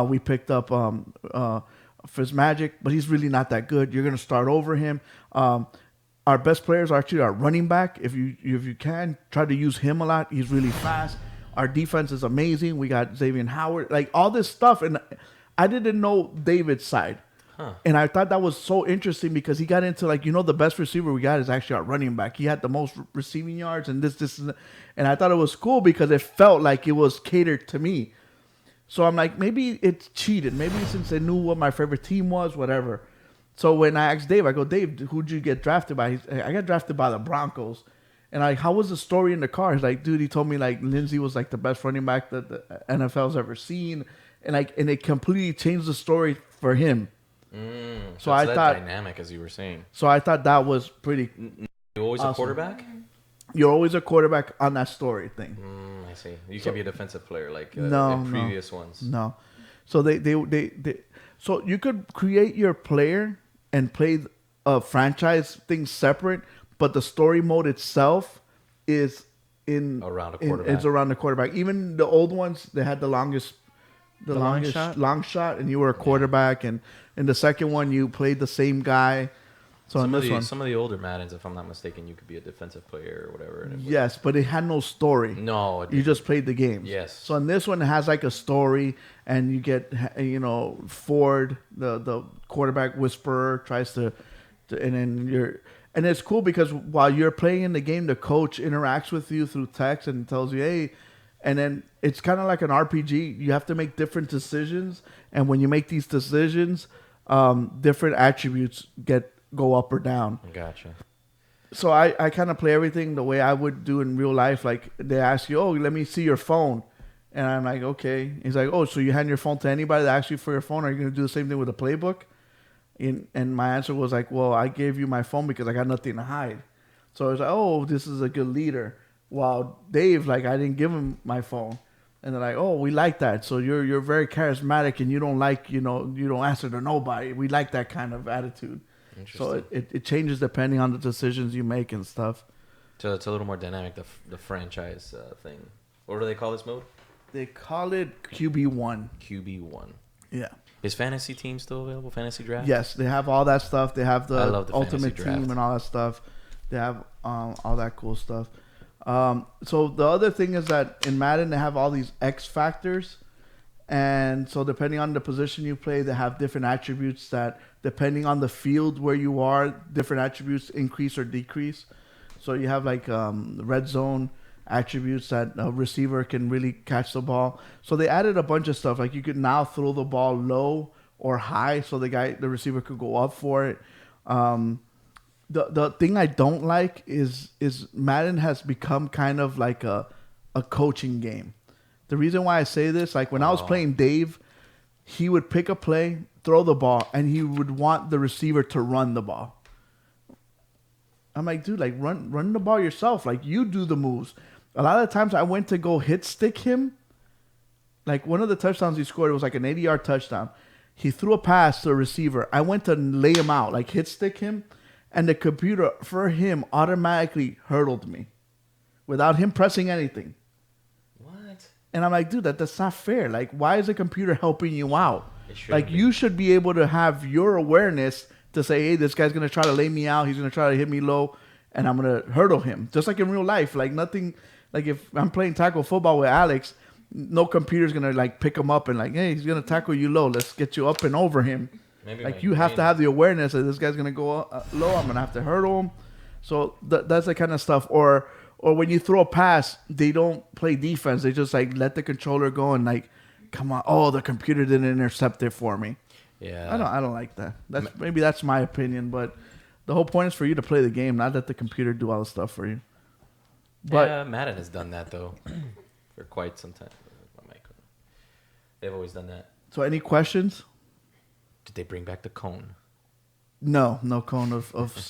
We picked up Fitzmagic, but he's really not that good. You're going to start over him. Our best players are actually our running back. If you can, try to use him a lot. He's really fast. Our defense is amazing. We got Xavier Howard, like all this stuff. And I didn't know David's side. Huh. And I thought that was so interesting because he got into like, the best receiver we got is actually our running back. He had the most receiving yards and this. And I thought it was cool because it felt like it was catered to me. So I'm like, maybe it's cheated. Maybe since they knew what my favorite team was, whatever. So when I asked Dave, I go, Dave, who'd you get drafted by? I got drafted by the Broncos. And how was the story in the car? He's like, dude, he told me like Lindsey was like the best running back that the NFL's ever seen. And it completely changed the story for him. So I thought dynamic, as you were saying. So I thought that was pretty. You always awesome. A quarterback? You're always a quarterback on that story thing. I see. You can be a defensive player like in previous ones. No. So they so you could create your player and play a franchise thing separate, but the story mode itself is around a quarterback. It's around the quarterback. Even the old ones, they had the longest long shot, and you were a quarterback, and in the second one you played the same guy. So some of the older Maddens, if I'm not mistaken, you could be a defensive player or whatever. Yes, but it had no story. No, you just played the game. Yes. So in this one, it has like a story, and you get Ford, the quarterback whisperer, tries to and then and it's cool because while you're playing in the game, the coach interacts with you through text and tells you, hey, and then it's kind of like an RPG. You have to make different decisions, and when you make these decisions, different attributes go up or down. Gotcha. So I kind of play everything the way I would do in real life. Like they ask you, oh, let me see your phone. And I'm like, okay. He's like, oh, so you hand your phone to anybody that asks you for your phone? Are you going to do the same thing with a playbook? And my answer was like, well, I gave you my phone because I got nothing to hide. So I was like, oh, this is a good leader. While Dave, like, I didn't give him my phone. And they're like, oh, we like that. So you're very charismatic and you don't like, you don't answer to nobody. We like that kind of attitude. So it changes depending on the decisions you make and stuff. So it's a little more dynamic, the franchise thing. What do they call this mode? They call it QB1. QB1. Yeah. Is fantasy team still available? Fantasy draft? Yes, they have all that stuff. They have the ultimate team and all that stuff. They have all that cool stuff. So the other thing is that in Madden they have all these X factors, and so depending on the position you play, they have different attributes that, depending on the field where you are, different attributes increase or decrease. So you have like red zone attributes that a receiver can really catch the ball. So they added a bunch of stuff. Like you could now throw the ball low or high, so the receiver could go up for it. The thing I don't like is Madden has become kind of like a coaching game. The reason why I say this, like when I was playing Dave, he would pick a play, throw the ball, and he would want the receiver to run the ball. I'm like, dude, like run the ball yourself. Like you do the moves. A lot of the times I went to go hit stick him. Like one of the touchdowns he scored, it was like an 80-yard touchdown. He threw a pass to a receiver. I went to lay him out, like hit stick him. And the computer, for him, automatically hurdled me without him pressing anything. What? And I'm like, dude, that's not fair. Like, why is the computer helping you out? Like, you should be able to have your awareness to say, hey, this guy's going to try to lay me out. He's going to try to hit me low, and I'm going to hurdle him. Just like in real life. Like, nothing, like if I'm playing tackle football with Alex, no computer's going to, like, pick him up and, like, hey, he's going to tackle you low. Let's get you up and over him. Maybe like you have to have the awareness that this guy's gonna go low. I'm gonna have to hurdle him. So that's the kind of stuff. Or when you throw a pass, they don't play defense. They just like let the controller go and like, come on. Oh, the computer didn't intercept it for me. Yeah. I don't like that. That's my opinion. But the whole point is for you to play the game, not let the computer do all the stuff for you. But yeah, Madden has done that though for quite some time. They've always done that. So any questions? Did they bring back the cone? No cone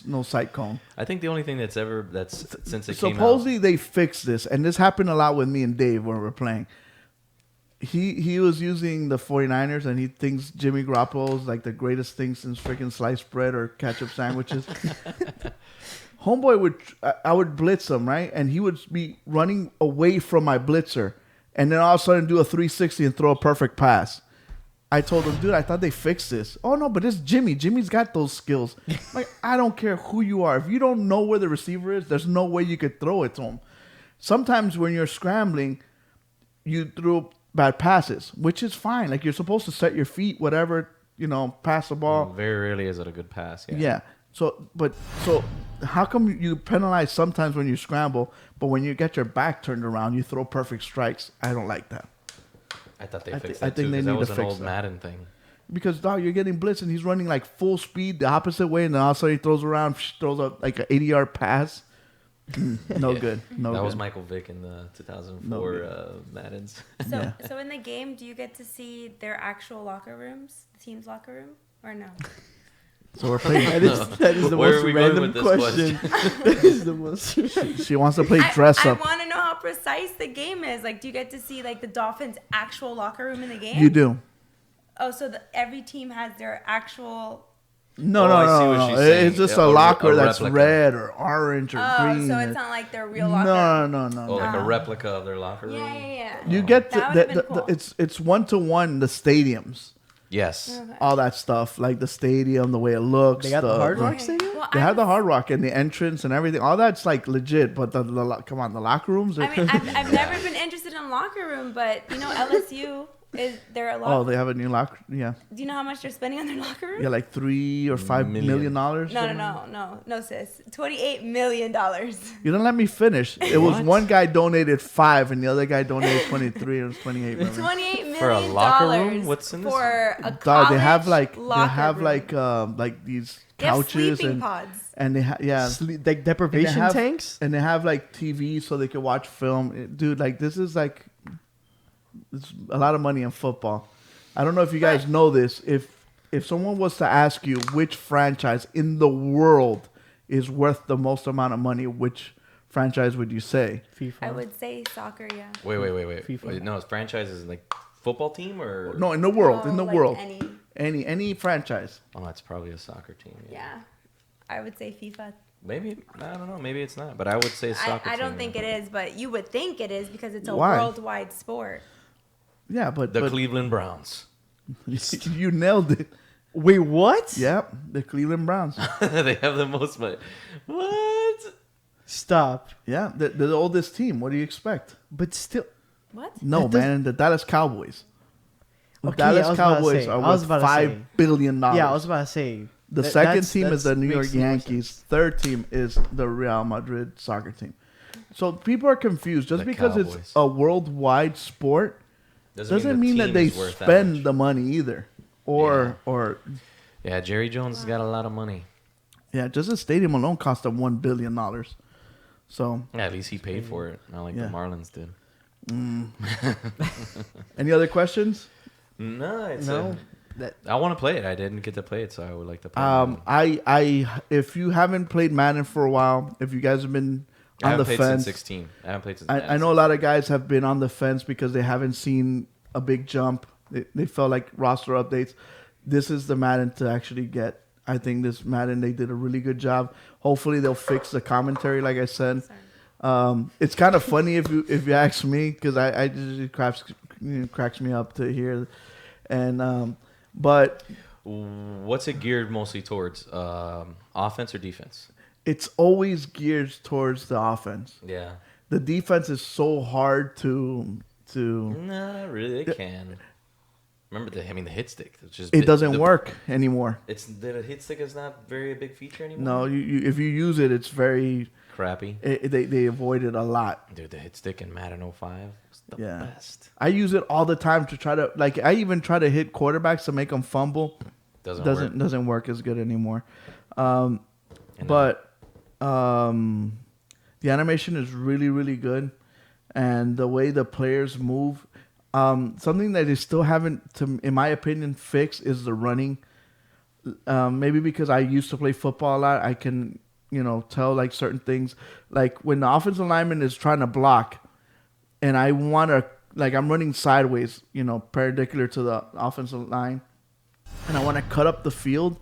no sight cone. I think the only thing that's since it came out. Supposedly they fixed this, and this happened a lot with me and Dave when we were playing. He was using the 49ers, and he thinks Jimmy Garoppolo is like the greatest thing since freaking sliced bread or ketchup sandwiches. Homeboy I would blitz him, right? And he would be running away from my blitzer. and then all of a sudden do a 360 and throw a perfect pass. I told him, dude, I thought they fixed this. Oh, no, but it's Jimmy. Jimmy's got those skills. Like, I don't care who you are. If you don't know where the receiver is, there's no way you could throw it to him. Sometimes when you're scrambling, you throw bad passes, which is fine. Like, you're supposed to set your feet, whatever, pass the ball. Very rarely is it a good pass. Yeah. So how come you penalize sometimes when you scramble, but when you get your back turned around, you throw perfect strikes? I don't like that. I thought they fixed I that think too, they because that need was to an fix old that. Madden thing. Because, dog, you're getting blitzed, and he's running like full speed the opposite way, and then all of a sudden he throws around, throws up like an 80-yard pass. No Yeah. good. No That good. was Michael Vick in the 2004 Maddens. So, Yeah. so in the game, do you get to see their actual locker rooms, the team's locker room, or no? So we're playing. That is the Where most are we going random with this question. That is the most. She wants to play dress I up. want to know how precise the game is. Like, do you get to see like the Dolphins' actual locker room in the game? You do. Oh, so every team has their actual. No, Oh, no, I see no, what no. she's saying. It's just A a locker a that's replica. red or orange or Oh, green. so it's not like their real locker. No, no, no, Oh, no. like a replica of their locker room? Yeah. You get That to, would've been cool. it's 1-to-1 the stadiums, Yes. Okay. all that stuff, like the stadium, the way it looks. They got the Hard Rock Okay. Stadium? Well, They have the I'm- Hard Rock and the entrance and everything. All that's like legit, but the locker rooms. I mean, I've never been interested in locker room, but LSU is there a locker. oh, they have a new locker. Yeah, Do you know how much they're spending on their locker room? yeah, like $3 or $5 million. No, sis. $28 million. You don't let me finish. It was What? one guy donated 5 and the other guy donated 23 or 28. Remember? $28 million For a locker room? What's in this? for a Dog, college they have locker room. like these They have couches sleeping and pods. and they yeah. Like deprivation have- tanks? And they have like TV so they can watch film. Dude, like this is like it's a lot of money in football. I don't know if you guys But- know this. If someone was to ask you which franchise in the world is worth the most amount of money, which franchise would you say? FIFA. I would say soccer, yeah. Wait. FIFA. Wait, no, it's franchises like football team or No, in the world. Oh, In the like world. Any, Any franchise. Oh, that's probably a soccer team. yeah. I would say FIFA. Maybe I don't know. Maybe it's not, but I would say soccer. I don't team. think it is, but you would think it is because it's a Why? worldwide sport. Yeah, but The Cleveland Browns. you nailed it. Wait, what? Yep, the Cleveland Browns. They have the most money. What? Stop. Yeah, they're the oldest team. What do you expect? But still. What? No, That doesn't- man, the Dallas Cowboys. The Okay, I Dallas was about to Cowboys say- are I was worth about to say. $5 billion. Yeah, I was about to say. The that- second that's- team is the that's New York makes more Yankees. sense. Third team is the Real Madrid soccer team. So people are confused. Just The because Cowboys. it's a worldwide sport doesn't mean that team they is worth that spend much. the money either. Or Yeah, Jerry Jones has got a lot of money. yeah, just the stadium alone cost them $1 billion. So Yeah, at least he paid for it, not like Yeah. the Marlins did. any other questions? No, it's No. That, I want to play it. I didn't get to play it, so I would like to play it. I if you haven't played Madden for a while, if you guys have been I on the haven't played fence, since 16. I haven't played since. I know a lot of guys have been on the fence because they haven't seen a big jump. They felt like roster updates. This is the Madden to actually get. I think this Madden, they did a really good job. Hopefully they'll fix the commentary, like I said. Sorry. It's kind of funny if you ask me, because I just it cracks me up to hear. And but What's it geared mostly towards? Offense or defense? it's always geared towards the offense. Yeah. The defense is so hard to No, not really. They can. Remember the hit stick. It's just it doesn't work anymore. It's the hit stick is not very a big feature anymore. No, you if you use it, it's very Crappy. they avoid it a lot. Dude, the hit stick in Madden 05 was the Yeah. best. I use it all the time to try to I even try to hit quarterbacks to make them fumble. Doesn't work as good anymore. And, But the animation is really, really good, and the way the players move. Something that they still haven't, in my opinion, fixed is the running. Maybe because I used to play football a lot, I can tell like certain things. Like when the offensive lineman is trying to block, and I want to I'm running sideways, perpendicular to the offensive line, and I want to cut up the field.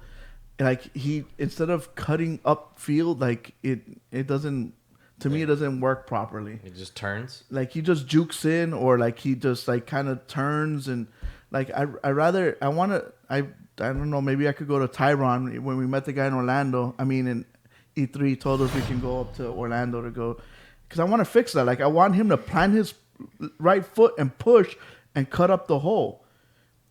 Like he, instead of cutting up field, like it doesn't, To me, it doesn't work properly. It just turns. Like he just jukes in, or like he just like kind of turns, and like I don't know, maybe I could go to Tyron when we met the guy in Orlando. I mean, in E3 told us we can go up to Orlando to go, because I want to fix that. Like I want him to plant his right foot and push and cut up the hole.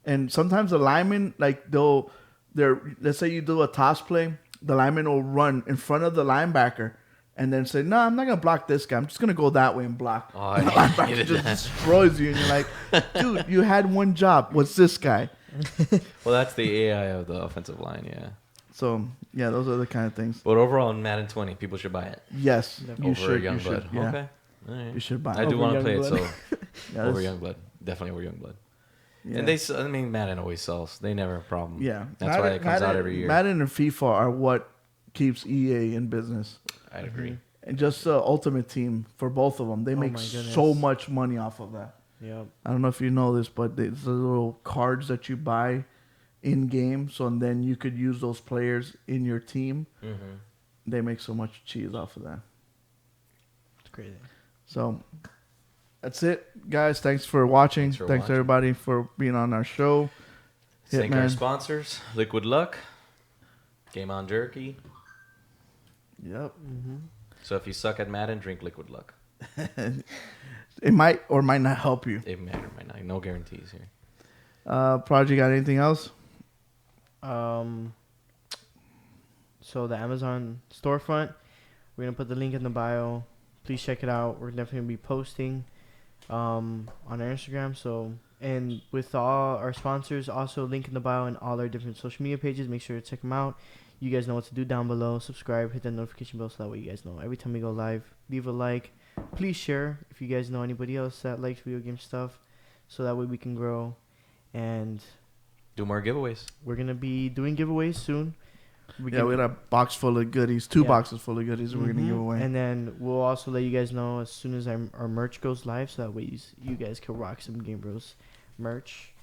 And sometimes the linemen, like let's say you do a toss play, the lineman will run in front of the linebacker and then say, no, I'm not going to block this guy. I'm just going to go that way and block. Oh, the linebacker just destroys you. And you're like, dude, you had one job. What's this guy? Well, that's the AI of the offensive line, yeah. So, yeah, those are the kind of things. But overall, in Madden 20, people should buy it. Yes. You over should, Youngblood. Yeah. Okay. All right. You should buy it. I do want to play it, so yeah, over Youngblood. Definitely over Youngblood. Yeah. And Madden always sells. They never have a problem. Yeah. That's why it comes out every year. Madden and FIFA are what keeps EA in business. I'd agree. And just the Ultimate Team for both of them. They make so much money off of that. Yep. I don't know if you know this, but it's the little cards that you buy in game. So and then you could use those players in your team. Mm-hmm. They make so much cheese off of that. It's crazy. So that's it, guys. Thanks for watching. Thanks everybody for being on our show. Thank our sponsors, Liquid Luck, Game On Jerky. Yep. Mm-hmm. So if you suck at Madden, drink Liquid Luck. It might or might not help you. It might or might not. No guarantees here. Project, got anything else? So the Amazon storefront, we're gonna put the link in the bio. Please check it out. We're definitely gonna be posting on our Instagram. So, and with all our sponsors, also link in the bio and all our different social media pages. Make sure to check them out. You guys know what to do down below. Subscribe, hit that notification bell so that way you guys know every time we go live. Leave a like. Please share if you guys know anybody else that likes video game stuff, so that way we can grow. And do more giveaways. We're gonna be doing giveaways soon. We got a box full of goodies, two boxes full of goodies we're going to give away. And then we'll also let you guys know as soon as our merch goes live, so that way you guys can rock some GameBros merch.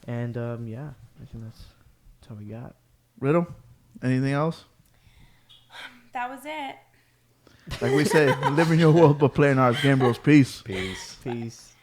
And, yeah, I think that's all we got. Riddle, anything else? That was it. Like we say, live in your world but play in ours. GameBros, peace. Peace. Peace.